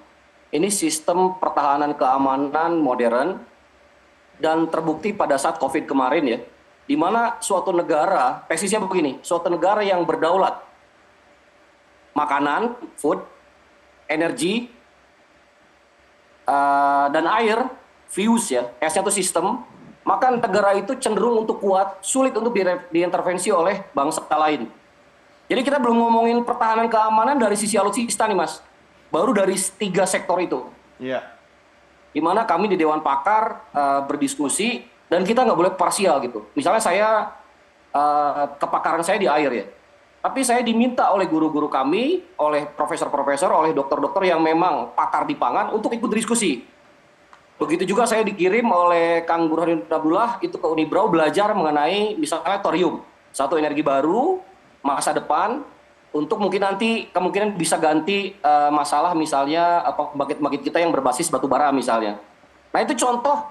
Ini sistem pertahanan keamanan modern dan terbukti pada saat COVID kemarin ya, di mana suatu negara, tesisnya begini, suatu negara yang berdaulat, makanan, food, energi, dan air, FUSE ya, S-nya itu sistem, maka negara itu cenderung untuk kuat, sulit untuk diintervensi oleh bangsa lain. Jadi kita belum ngomongin pertahanan keamanan dari sisi alutsista nih Mas. Baru dari 3 sektor itu. Iya. Di mana kami di Dewan Pakar berdiskusi dan kita nggak boleh parsial gitu. Misalnya saya kepakaran saya di air ya. Tapi saya diminta oleh guru-guru kami, oleh profesor-profesor, oleh dokter-dokter yang memang pakar di pangan untuk ikut diskusi. Begitu juga saya dikirim oleh Kang Burhanuddin Abdullah itu ke Unibrau belajar mengenai misalnya thorium. Satu energi baru masa depan untuk mungkin nanti kemungkinan bisa ganti masalah misalnya pembangkit-pembangkit kita yang berbasis batu bara misalnya. Nah itu contoh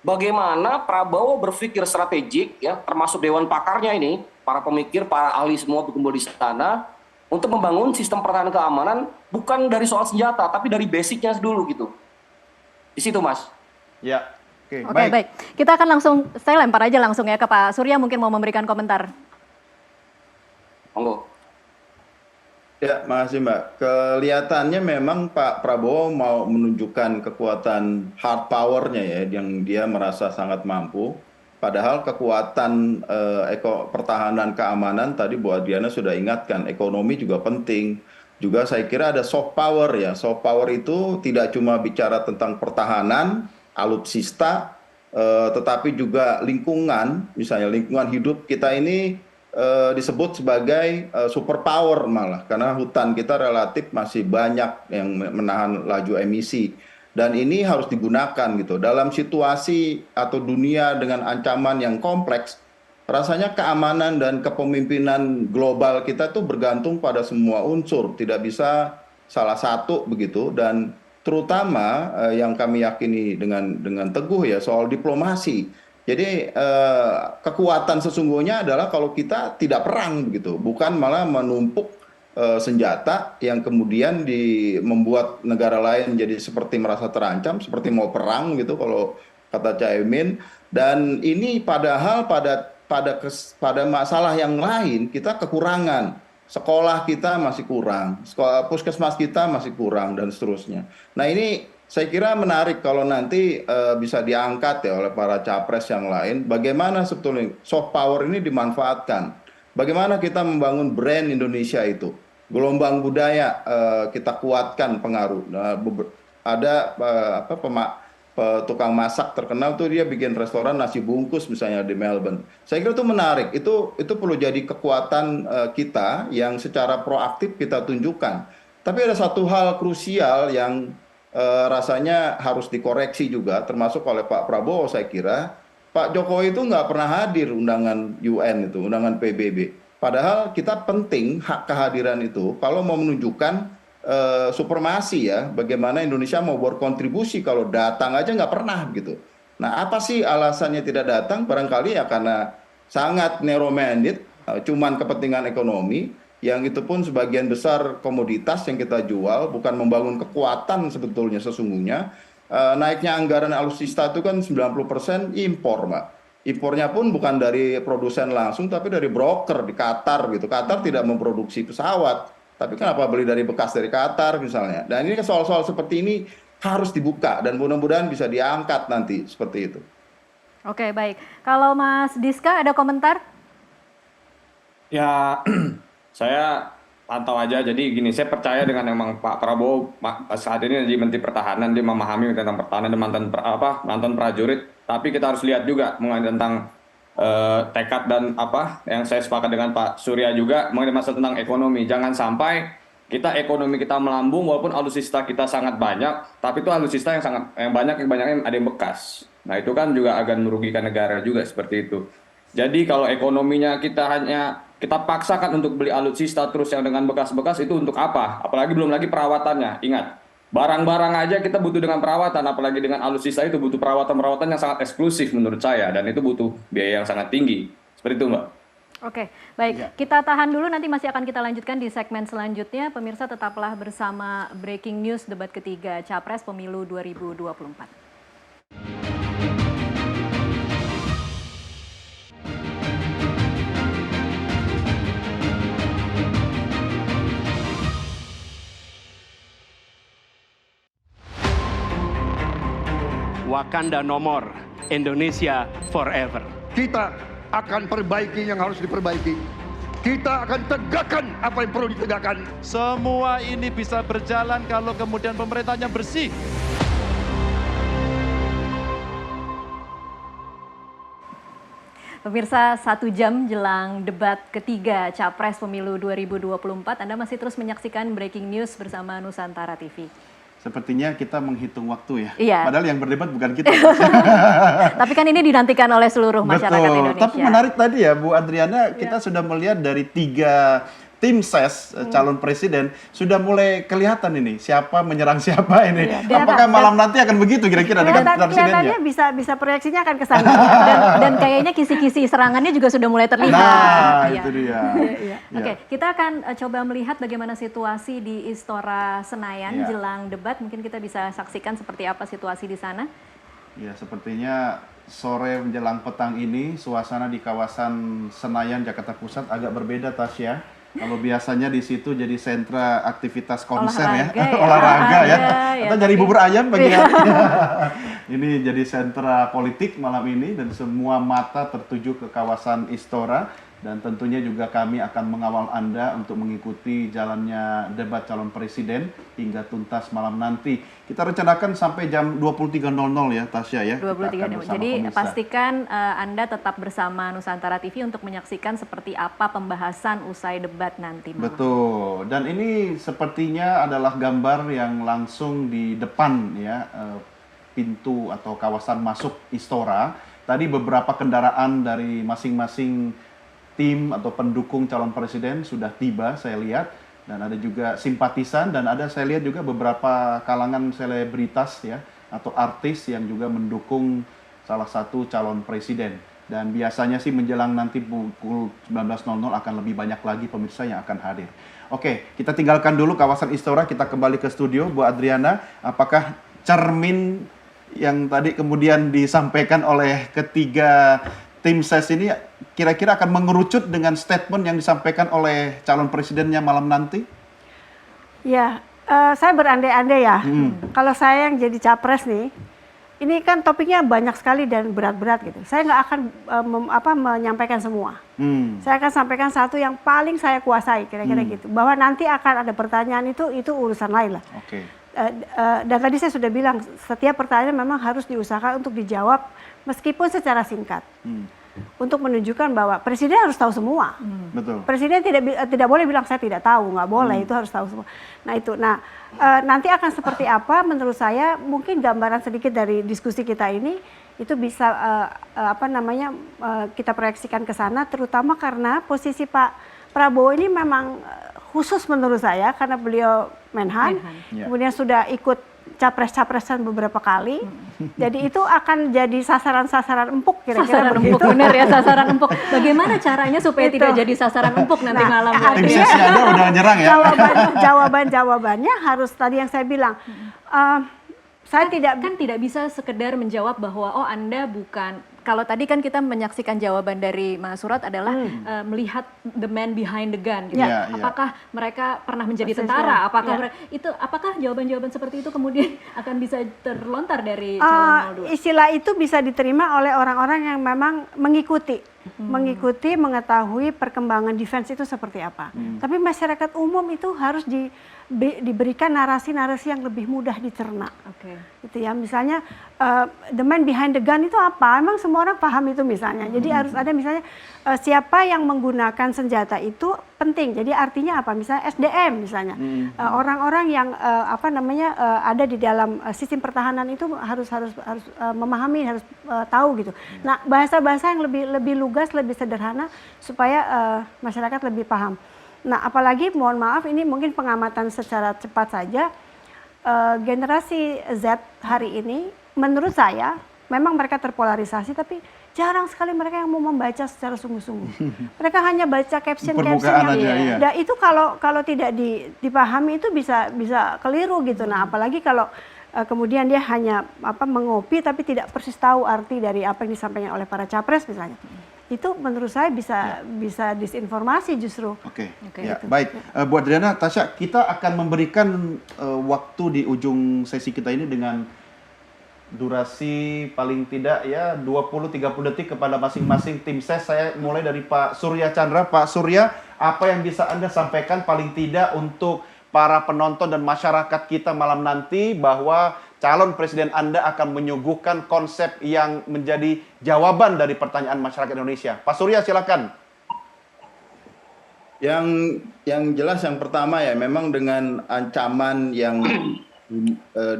bagaimana Prabowo berpikir strategik ya, termasuk Dewan Pakarnya ini, para pemikir, para ahli semua berkumpul di sana untuk membangun sistem pertahanan keamanan bukan dari soal senjata tapi dari basicnya dulu gitu. Di situ Mas. Ya. Oke, baik. Kita akan saya lempar aja langsung ya ke Pak Surya mungkin mau memberikan komentar. Monggo. Ya, makasih Mbak. Kelihatannya memang Pak Prabowo mau menunjukkan kekuatan hard power-nya ya, yang dia merasa sangat mampu. Padahal kekuatan pertahanan keamanan tadi Bu Adriana sudah ingatkan, ekonomi juga penting. Juga saya kira ada soft power ya. Soft power itu tidak cuma bicara tentang pertahanan, alutsista, tetapi juga lingkungan. Misalnya lingkungan hidup kita ini disebut sebagai superpower malah, karena hutan kita relatif masih banyak yang menahan laju emisi, dan ini harus digunakan gitu dalam situasi atau dunia dengan ancaman yang kompleks. Rasanya keamanan dan kepemimpinan global kita tuh bergantung pada semua unsur, tidak bisa salah satu begitu. Dan terutama yang kami yakini dengan teguh ya soal diplomasi. Jadi kekuatan sesungguhnya adalah kalau kita tidak perang begitu, bukan malah menumpuk senjata yang kemudian membuat negara lain jadi seperti merasa terancam, seperti mau perang gitu kalau kata Caimin. Dan ini padahal pada masalah yang lain kita kekurangan. Sekolah kita masih kurang, puskesmas kita masih kurang dan seterusnya. Nah ini Saya kira menarik kalau nanti bisa diangkat ya oleh para capres yang lain. Bagaimana sebetulnya soft power ini dimanfaatkan? Bagaimana kita membangun brand Indonesia itu? Gelombang budaya kita kuatkan pengaruh. Ada tukang masak terkenal tuh dia bikin restoran nasi bungkus misalnya di Melbourne. Saya kira itu menarik. Itu perlu jadi kekuatan kita yang secara proaktif kita tunjukkan. Tapi ada satu hal krusial yang rasanya harus dikoreksi juga, termasuk oleh Pak Prabowo. Saya kira Pak Jokowi itu nggak pernah hadir undangan UN itu, undangan PBB. Padahal kita penting hak kehadiran itu kalau mau menunjukkan supremasi ya, bagaimana Indonesia mau berkontribusi. Kalau datang aja nggak pernah gitu. Nah, apa sih alasannya tidak datang? Barangkali ya karena sangat narrow-minded, cuman kepentingan ekonomi. Yang itu pun sebagian besar komoditas yang kita jual, bukan membangun kekuatan sebetulnya sesungguhnya. Naiknya anggaran alutsista itu kan 90% impor, Mbak. Impornya pun bukan dari produsen langsung, tapi dari broker di Qatar gitu. Qatar tidak memproduksi pesawat, tapi kenapa beli dari bekas dari Qatar misalnya. Dan ini soal-soal seperti ini harus dibuka, dan mudah-mudahan bisa diangkat nanti seperti itu. Oke, baik. Kalau Mas Diska ada komentar? Ya, saya pantau aja. Jadi gini, saya percaya dengan memang Pak Prabowo saat ini jadi Menteri Pertahanan, dia memahami tentang pertahanan dan mantan prajurit. Tapi kita harus lihat juga mengenai tentang tekad dan yang saya sepakat dengan Pak Surya juga mengenai masalah tentang ekonomi. Jangan sampai ekonomi kita melambung walaupun alutsista kita sangat banyak, tapi itu alutsista yang banyak ada yang bekas. Nah, itu kan juga akan merugikan negara juga seperti itu. Jadi kalau ekonominya kita paksakan untuk beli alutsista terus yang dengan bekas-bekas, itu untuk apa? Apalagi belum lagi perawatannya. Ingat, barang-barang aja kita butuh dengan perawatan, apalagi dengan alutsista itu butuh perawatan yang sangat eksklusif menurut saya, dan itu butuh biaya yang sangat tinggi. Seperti itu, Mbak. Oke, baik. Kita tahan dulu, nanti masih akan kita lanjutkan di segmen selanjutnya. Pemirsa tetaplah bersama Breaking News debat ketiga Capres Pemilu 2024. Wakanda no more, Indonesia forever. Kita akan perbaiki yang harus diperbaiki. Kita akan tegakkan apa yang perlu ditegakkan. Semua ini bisa berjalan kalau kemudian pemerintahnya bersih. Pemirsa, 1 jam jelang debat ketiga Capres Pemilu 2024, Anda masih terus menyaksikan Breaking News bersama Nusantara TV. Sepertinya kita menghitung waktu ya. Iya. Padahal yang berdebat bukan kita. Tapi kan ini dinantikan oleh seluruh masyarakat Indonesia. Tapi menarik tadi ya Bu Adriana, kita sudah melihat dari 3 tim ses calon presiden sudah mulai kelihatan ini siapa menyerang siapa ini. Apakah malam nanti akan begitu kira-kira dengan presidennya? Kelihatannya bisa proyeksinya akan ke sana. dan kayaknya kisi-kisi serangannya juga sudah mulai terlihat. Nah, itu dia. Oke, kita akan coba melihat bagaimana situasi di Istora Senayan jelang debat. Mungkin kita bisa saksikan seperti apa situasi di sana. Ya, sepertinya sore menjelang petang ini suasana di kawasan Senayan Jakarta Pusat agak berbeda, Tasya. Kalau biasanya di situ jadi sentra aktivitas konser olahraga ya. Atau nyari bubur ayam bagi ini jadi sentra politik malam ini, dan semua mata tertuju ke kawasan Istora. Dan tentunya juga kami akan mengawal Anda untuk mengikuti jalannya debat calon presiden hingga tuntas malam nanti. Kita rencanakan sampai jam 23.00 ya, Tasya ya. 23.00. Jadi pastikan Anda tetap bersama Nusantara TV untuk menyaksikan seperti apa pembahasan usai debat nanti malam. Betul. Dan ini sepertinya adalah gambar yang langsung di depan ya, pintu atau kawasan masuk Istora. Tadi beberapa kendaraan dari masing-masing tim atau pendukung calon presiden sudah tiba, saya lihat, dan ada juga simpatisan, dan ada saya lihat juga beberapa kalangan selebritas ya atau artis yang juga mendukung salah satu calon presiden. Dan biasanya sih menjelang nanti pukul 19.00 akan lebih banyak lagi pemirsa yang akan hadir. Oke, kita tinggalkan dulu kawasan Istora, kita kembali ke studio. Bu Adriana, apakah cermin yang tadi kemudian disampaikan oleh ketiga tim ses ini kira-kira akan mengerucut dengan statement yang disampaikan oleh calon presidennya malam nanti? Ya, Saya berandai-andai ya. Kalau saya yang jadi capres nih, ini kan topiknya banyak sekali dan berat-berat gitu. Saya nggak akan menyampaikan semua. Saya akan sampaikan satu yang paling saya kuasai, kira-kira gitu. Bahwa nanti akan ada pertanyaan itu urusan lain lah. Dan tadi saya sudah bilang, setiap pertanyaan memang harus diusahakan untuk dijawab meskipun secara singkat. Untuk menunjukkan bahwa presiden harus tahu semua. Betul. Presiden tidak boleh bilang saya tidak tahu, nggak boleh, itu harus tahu semua. Nah itu, nanti akan seperti apa? Menurut saya mungkin gambaran sedikit dari diskusi kita ini itu bisa kita proyeksikan ke sana, terutama karena posisi Pak Prabowo ini memang khusus menurut saya karena beliau Menhan, kemudian sudah ikut capres-capresan beberapa kali, jadi itu akan jadi sasaran-sasaran empuk kira-kira begitu. Empuk, benar ya, sasaran empuk. Bagaimana caranya supaya tidak jadi sasaran empuk nanti malam? Artinya, Anda udah nyerang ya. Jawabannya harus tadi yang saya bilang. Saya tidak bisa sekedar menjawab bahwa oh Anda bukan. Kalau tadi kan kita menyaksikan jawaban dari Mas Surat adalah melihat the man behind the gun gitu. Apakah mereka pernah menjadi tentara? Apakah jawaban-jawaban seperti itu kemudian akan bisa terlontar dari calon 02? Istilah itu bisa diterima oleh orang-orang yang memang mengikuti, mengetahui perkembangan defense itu seperti apa. Tapi masyarakat umum itu harus diberikan narasi-narasi yang lebih mudah dicerna. Gitu ya. Misalnya the man behind the gun itu apa? Emang semua orang paham itu misalnya. Jadi harus ada misalnya siapa yang menggunakan senjata itu penting. Jadi artinya apa? Misalnya SDM misalnya. Orang-orang yang ada di dalam sistem pertahanan itu harus memahami, harus tahu gitu. Nah, bahasa-bahasa yang lebih lugas, lebih sederhana supaya masyarakat lebih paham. Nah, apalagi mohon maaf ini mungkin pengamatan secara cepat saja, generasi Z hari ini menurut saya memang mereka terpolarisasi, tapi jarang sekali mereka yang mau membaca secara sungguh-sungguh. Mereka hanya baca caption-caption yang dan itu kalau tidak dipahami itu bisa keliru gitu. Nah, apalagi kalau kemudian dia hanya mengopi tapi tidak persis tahu arti dari apa yang disampaikan oleh para capres misalnya. Itu menurut saya bisa disinformasi justru. Baik. Bu Adriana, Tasya, kita akan memberikan waktu di ujung sesi kita ini dengan durasi paling tidak ya 20-30 detik kepada masing-masing tim ses. Saya mulai dari Pak Surya Chandra. Pak Surya, apa yang bisa Anda sampaikan paling tidak untuk para penonton dan masyarakat kita malam nanti bahwa calon presiden Anda akan menyuguhkan konsep yang menjadi jawaban dari pertanyaan masyarakat Indonesia. Pak Surya, silakan. Yang jelas yang pertama ya, memang dengan ancaman yang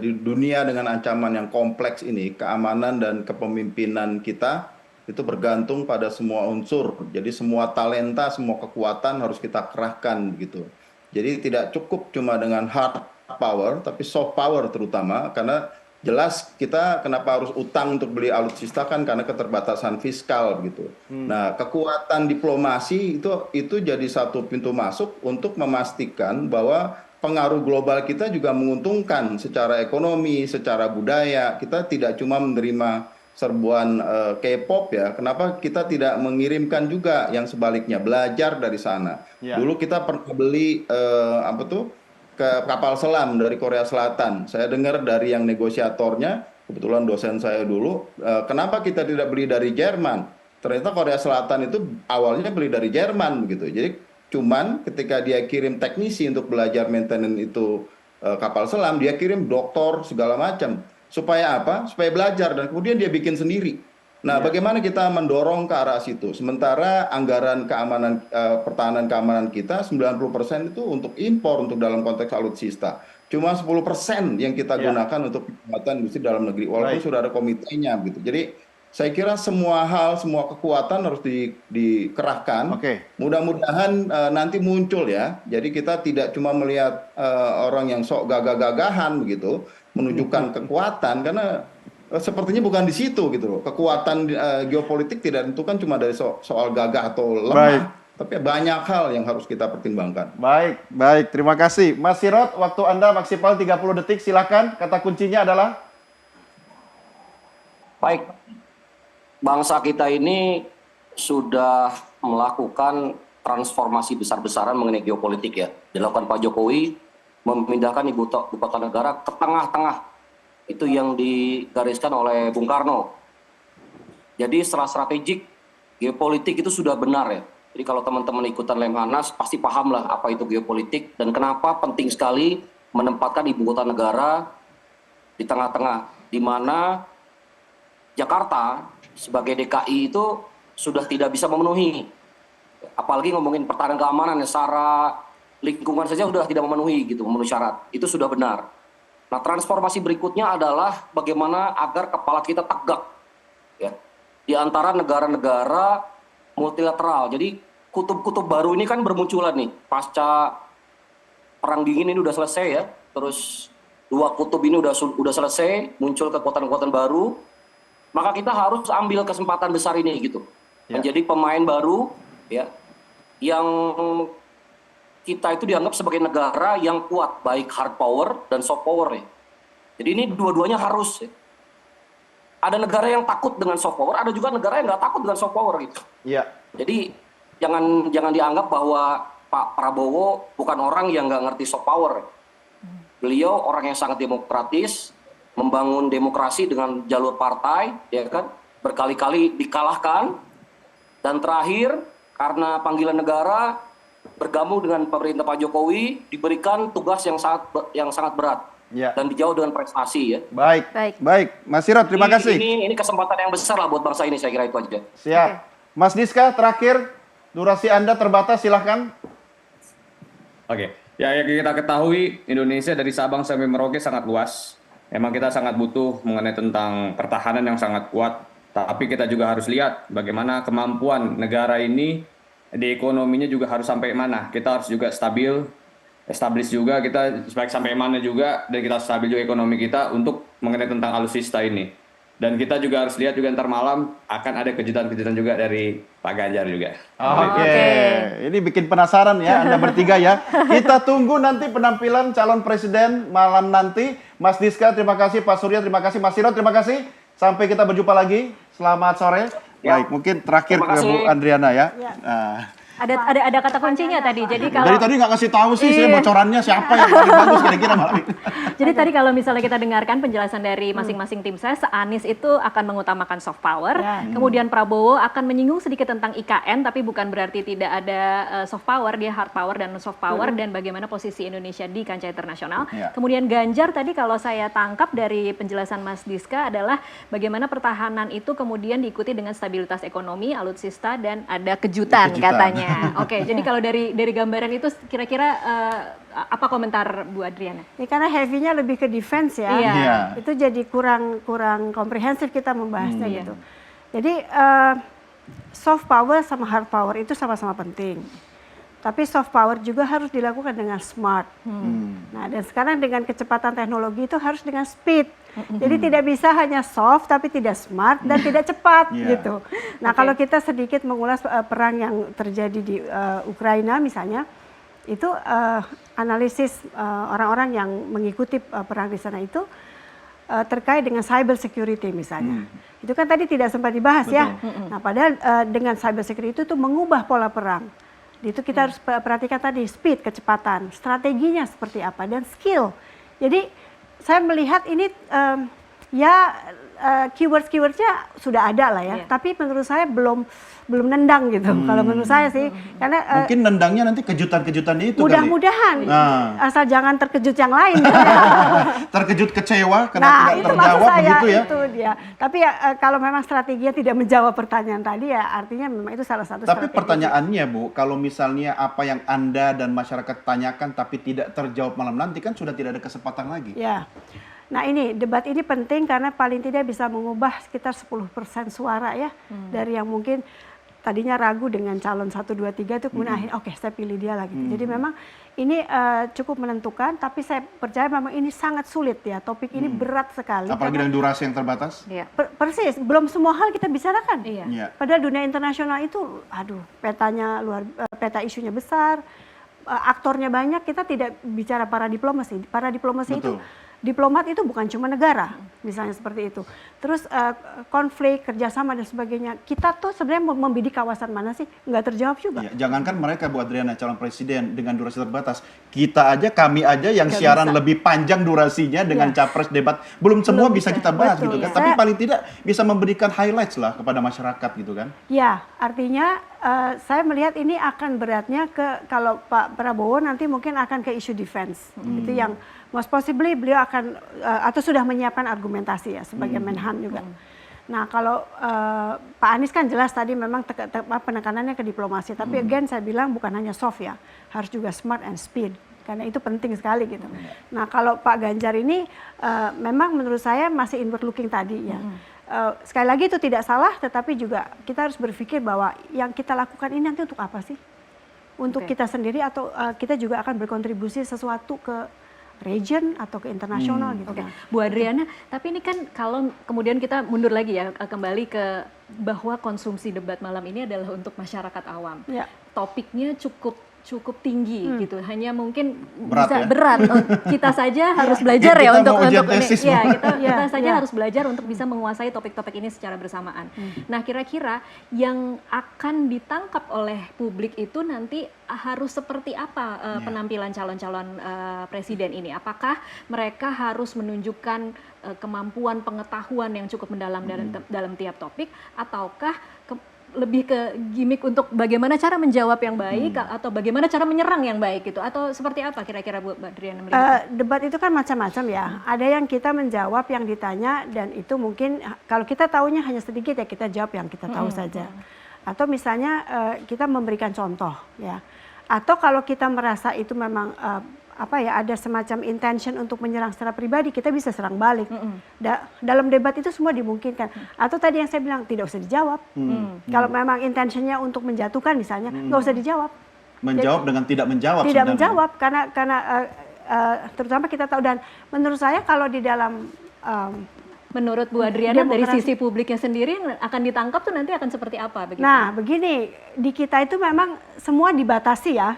di dunia dengan ancaman yang kompleks ini, keamanan dan kepemimpinan kita itu bergantung pada semua unsur. Jadi semua talenta, semua kekuatan harus kita kerahkan gitu. Jadi tidak cukup cuma dengan hard power, tapi soft power terutama, karena jelas kita kenapa harus utang untuk beli alutsista kan karena keterbatasan fiskal gitu. Nah, kekuatan diplomasi itu jadi satu pintu masuk untuk memastikan bahwa pengaruh global kita juga menguntungkan secara ekonomi, secara budaya. Kita tidak cuma menerima serbuan K-pop ya. Kenapa kita tidak mengirimkan juga yang sebaliknya, belajar dari sana. Dulu kita pernah beli kapal selam dari Korea Selatan. Saya dengar dari yang negosiatornya, kebetulan dosen saya dulu, kenapa kita tidak beli dari Jerman? Ternyata Korea Selatan itu awalnya beli dari Jerman begitu. Jadi cuman ketika dia kirim teknisi untuk belajar maintenance itu kapal selam, dia kirim doktor segala macam. Supaya apa? Supaya belajar dan kemudian dia bikin sendiri. Nah, bagaimana kita mendorong ke arah situ? Sementara anggaran keamanan pertahanan keamanan kita 90% itu untuk impor untuk dalam konteks alutsista. Cuma 10% yang kita gunakan untuk penguatan industri dalam negeri. Walaupun sudah ada komitenya gitu. Jadi saya kira semua hal, semua kekuatan harus dikerahkan. Mudah-mudahan nanti muncul ya. Jadi kita tidak cuma melihat orang yang sok gagah-gagahan begitu, menunjukkan kekuatan, karena sepertinya bukan di situ gitu loh. Kekuatan geopolitik tidak ditentukan cuma dari soal gagah atau lemah. Tapi banyak hal yang harus kita pertimbangkan. Baik. Terima kasih. Mas Sirot, waktu Anda maksimal 30 detik, silakan. Kata kuncinya adalah? Baik. Bangsa kita ini sudah melakukan transformasi besar-besaran mengenai geopolitik ya. Dilakukan Pak Jokowi memindahkan ibu kota negara ke tengah-tengah. Itu yang digariskan oleh Bung Karno. Jadi secara strategik, geopolitik itu sudah benar ya. Jadi kalau teman-teman ikutan Lemhanas pasti paham lah apa itu geopolitik dan kenapa penting sekali menempatkan ibu kota negara di tengah-tengah, di mana Jakarta sebagai DKI itu sudah tidak bisa memenuhi. Apalagi ngomongin pertahanan keamanan ya, secara lingkungan saja sudah tidak memenuhi syarat. Itu sudah benar. Nah, transformasi berikutnya adalah bagaimana agar kepala kita tegak ya di antara negara-negara multilateral. Jadi kutub-kutub baru ini kan bermunculan nih pasca perang dingin ini udah selesai ya. Terus dua kutub ini udah selesai, muncul kekuatan-kekuatan baru. Maka kita harus ambil kesempatan besar ini gitu. Menjadi pemain baru ya yang kita itu dianggap sebagai negara yang kuat, baik hard power dan soft power ya. Jadi ini dua-duanya harus ya. Ada negara yang takut dengan soft power, ada juga negara yang nggak takut dengan soft power gitu. Iya. Jadi jangan dianggap bahwa Pak Prabowo bukan orang yang nggak ngerti soft power. Beliau orang yang sangat demokratis, membangun demokrasi dengan jalur partai, ya kan, berkali-kali dikalahkan, dan terakhir karena panggilan negara bergabung dengan pemerintah Pak Jokowi diberikan tugas yang sangat berat dan dijauh dengan prestasi ya. Baik, Mas Sirot, terima kasih. Ini kesempatan yang besar lah buat bangsa ini, saya kira itu aja. Siap. Mas Diska, terakhir durasi Anda terbatas, silahkan. Oke, ya yang kita ketahui Indonesia dari Sabang sampai Merauke sangat luas. Memang kita sangat butuh mengenai tentang pertahanan yang sangat kuat. Tapi kita juga harus lihat bagaimana kemampuan negara ini di ekonominya juga harus sampai mana. Kita harus juga establish juga kita sampai mana juga, dan kita stabil juga ekonomi kita untuk mengenai tentang alutsista ini. Dan kita juga harus lihat juga ntar malam akan ada kejutan-kejutan juga dari Pak Ganjar juga. Oke. Ini bikin penasaran ya Anda bertiga ya. Kita tunggu nanti penampilan calon presiden malam nanti. Mas Diska, terima kasih. Pak Surya, terima kasih. Mas Sirot, terima kasih. Sampai kita berjumpa lagi. Selamat sore. Baik, mungkin terakhir ke Bu Andriana ya. Ada kata kuncinya tadi. Jadi kalau tadi nggak kasih tahu sih, saya bocorannya siapa yang paling bagus kira-kira malam ini. Jadi tadi kalau misalnya kita dengarkan penjelasan dari masing-masing tim ses, Anies itu akan mengutamakan soft power, kemudian Prabowo akan menyinggung sedikit tentang IKN, tapi bukan berarti tidak ada soft power, dia hard power dan soft power, dan bagaimana posisi Indonesia di kancah internasional. Kemudian Ganjar tadi kalau saya tangkap dari penjelasan Mas Diska adalah bagaimana pertahanan itu kemudian diikuti dengan stabilitas ekonomi, alutsista, dan ada kejutan. Katanya. Oke, jadi kalau dari gambaran itu kira-kira apa komentar Bu Adriana? Ya, karena heavy-nya lebih ke defense ya. Itu jadi kurang komprehensif kita membahasnya gitu. Jadi soft power sama hard power itu sama-sama penting. Tapi soft power juga harus dilakukan dengan smart. Nah, dan sekarang dengan kecepatan teknologi itu harus dengan speed. Jadi tidak bisa hanya soft tapi tidak smart dan tidak cepat gitu. Nah, kalau kita sedikit mengulas perang yang terjadi di Ukraina misalnya, itu analisis orang-orang yang mengikuti perang di sana itu terkait dengan cyber security misalnya. Itu kan tadi tidak sempat dibahas ya. Nah, padahal dengan cyber security itu tuh mengubah pola perang. Itu kita harus perhatikan tadi speed, kecepatan, strateginya seperti apa, dan skill. Jadi saya melihat ini keyword-keywordnya sudah ada lah ya, tapi menurut saya belum nendang gitu. Kalau menurut saya sih, karena mungkin nendangnya nanti kejutan-kejutannya itu. Mudah-mudahan, asal jangan terkejut yang lain. Terkejut kecewa karena tidak terjawab begitu ya. Itu dia. Tapi kalau memang strateginya tidak menjawab pertanyaan tadi ya, artinya memang itu salah satu. Tapi pertanyaannya Bu, kalau misalnya apa yang Anda dan masyarakat tanyakan tapi tidak terjawab malam nanti kan sudah tidak ada kesempatan lagi. Ya. Nah ini debat ini penting karena paling tidak bisa mengubah sekitar 10% suara ya dari yang mungkin tadinya ragu dengan calon 1, 2, 3 itu kemudian akhirnya oke, saya pilih dia lagi. Jadi memang ini cukup menentukan, tapi saya percaya memang ini sangat sulit ya, topik ini berat sekali. Apalagi dengan durasi yang terbatas. Persis, belum semua hal kita bicarakan. Padahal dunia internasional itu, petanya peta isunya besar, aktornya banyak, kita tidak bicara para diplomasi. Para diplomasi itu Diplomat itu bukan cuma negara, misalnya seperti itu. Terus konflik, kerjasama dan sebagainya. Kita tuh sebenarnya membidik kawasan mana sih? Nggak terjawab juga. Ya, jangankan mereka Bu Adriana calon presiden dengan durasi terbatas, kami aja yang siaran lebih panjang durasinya dengan capres debat, belum semua bisa kita bahas gitu kan. Tapi paling tidak bisa memberikan highlights lah kepada masyarakat gitu kan. Ya, artinya saya melihat ini akan beratnya kalau Pak Prabowo nanti mungkin akan ke isu defense. Itu yang most possibly beliau akan atau sudah menyiapkan argumentasi ya sebagai Menhan juga. Nah kalau Pak Anies kan jelas tadi memang penekanannya ke diplomasi, tapi again saya bilang bukan hanya soft ya, harus juga smart and speed, karena itu penting sekali gitu. Nah kalau Pak Ganjar ini memang menurut saya masih inward looking tadi ya. Sekali lagi itu tidak salah, tetapi juga kita harus berpikir bahwa yang kita lakukan ini nanti untuk apa sih? Untuk kita sendiri atau kita juga akan berkontribusi sesuatu ke region atau ke internasional gitu. Bu Adriana, tapi ini kan kalau kemudian kita mundur lagi ya, kembali ke bahwa konsumsi debat malam ini adalah untuk masyarakat awam. Topiknya cukup tinggi gitu, hanya mungkin berat. Kita saja harus belajar ya untuk ini. Ya, kita saja harus belajar untuk bisa menguasai topik-topik ini secara bersamaan. Nah, kira-kira yang akan ditangkap oleh publik itu nanti harus seperti apa penampilan calon-calon presiden ini? Apakah mereka harus menunjukkan kemampuan pengetahuan yang cukup mendalam dalam tiap topik, ataukah lebih ke gimmick untuk bagaimana cara menjawab yang baik atau bagaimana cara menyerang yang baik gitu, atau seperti apa kira-kira Bu Adriana? Debat itu kan macam-macam ya. Ada yang kita menjawab yang ditanya dan itu mungkin kalau kita tahunya hanya sedikit ya kita jawab yang kita tahu saja. Atau misalnya kita memberikan contoh ya. Atau kalau kita merasa itu memang ada semacam intention untuk menyerang secara pribadi, kita bisa serang balik. Dalam debat itu semua dimungkinkan. Atau tadi yang saya bilang tidak usah dijawab. Kalau memang intentionnya untuk menjatuhkan misalnya, nggak usah dijawab. Menjawab dengan tidak menjawab. Tidak menjawab karena terutama kita tahu, dan menurut saya kalau di dalam menurut Bu Adriana dari sisi publiknya sendiri yang akan ditangkap tuh nanti akan seperti apa begitu? Nah, begini, di kita itu memang semua dibatasi ya.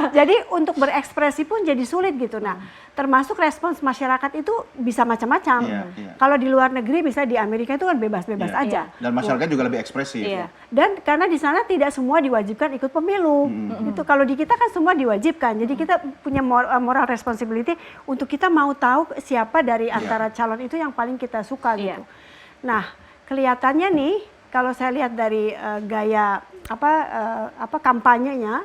Jadi untuk berekspresi pun jadi sulit gitu. Nah, termasuk respons masyarakat itu bisa macam-macam. Kalau di luar negeri misalnya di Amerika itu kan bebas-bebas aja. Dan masyarakat juga lebih ekspresif. Dan karena di sana tidak semua diwajibkan ikut pemilu. Gitu. Kalau di kita kan semua diwajibkan. Jadi kita punya moral responsibility untuk kita mau tahu siapa dari antara calon itu yang paling kita suka gitu. Nah, kelihatannya nih kalau saya lihat dari gaya kampanyenya,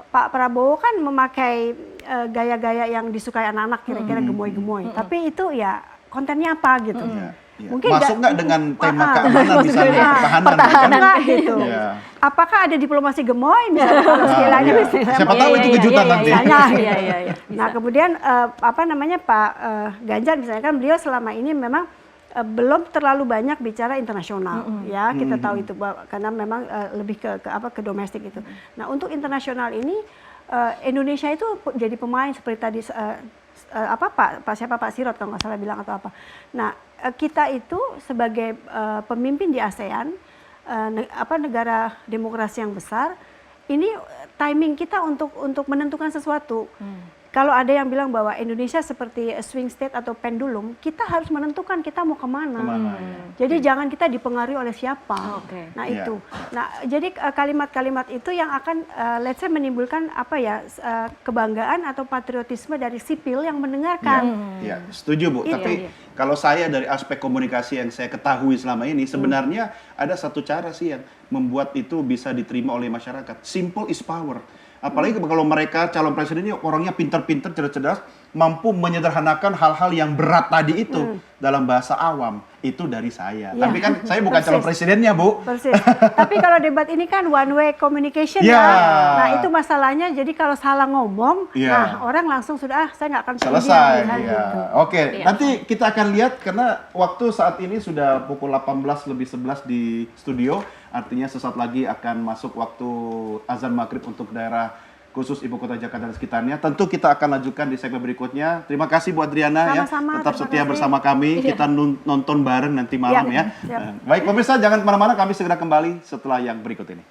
Pak Prabowo kan memakai gaya-gaya yang disukai anak-anak, kira-kira gemoy-gemoy. Tapi itu ya kontennya apa gitu. Mungkin masuk nggak dengan tema keamanan di sana, pertahanan gitu. Apakah ada diplomasi gemoy misalnya kalau sekiranya siapa tahu itu kejutan nanti. Nah, kemudian Pak Ganjar misalnya kan beliau selama ini memang belum terlalu banyak bicara internasional ya, kita tahu itu karena memang lebih ke domestik itu. Nah, untuk internasional ini Indonesia itu jadi pemain seperti tadi Pak Sirot kalau nggak salah bilang atau apa. Nah, kita itu sebagai pemimpin di ASEAN, negara demokrasi yang besar, ini timing kita untuk menentukan sesuatu. Kalau ada yang bilang bahwa Indonesia seperti swing state atau pendulum, kita harus menentukan kita mau kemana. Jadi jangan kita dipengaruhi oleh siapa. Nah itu. Nah jadi kalimat-kalimat itu yang akan let's say menimbulkan kebanggaan atau patriotisme dari sipil yang mendengarkan. Setuju Bu. Tapi kalau saya dari aspek komunikasi yang saya ketahui selama ini, sebenarnya ada satu cara sih yang membuat itu bisa diterima oleh masyarakat. Simple is power. Apalagi kalau mereka calon presiden ini orangnya pintar-pintar, cerdas-cerdas, mampu menyederhanakan hal-hal yang berat tadi itu dalam bahasa awam. Itu dari saya. Tapi kan saya bukan calon presidennya, Bu. Tapi kalau debat ini kan one way communication ya. Nah, itu masalahnya. Jadi kalau salah ngomong, nah orang langsung sudah saya nggak akan selesai. Oke, nanti kita akan lihat karena waktu saat ini sudah pukul 18:11 di studio. Artinya sesaat lagi akan masuk waktu azan maghrib untuk daerah khusus Ibu Kota Jakarta dan sekitarnya. Tentu kita akan lanjutkan di segmen berikutnya. Terima kasih Bu Adriana sama-sama, tetap setia bersama kami. Kita nonton bareng nanti malam ya. Baik pemirsa, jangan kemana-mana, kami segera kembali setelah yang berikut ini.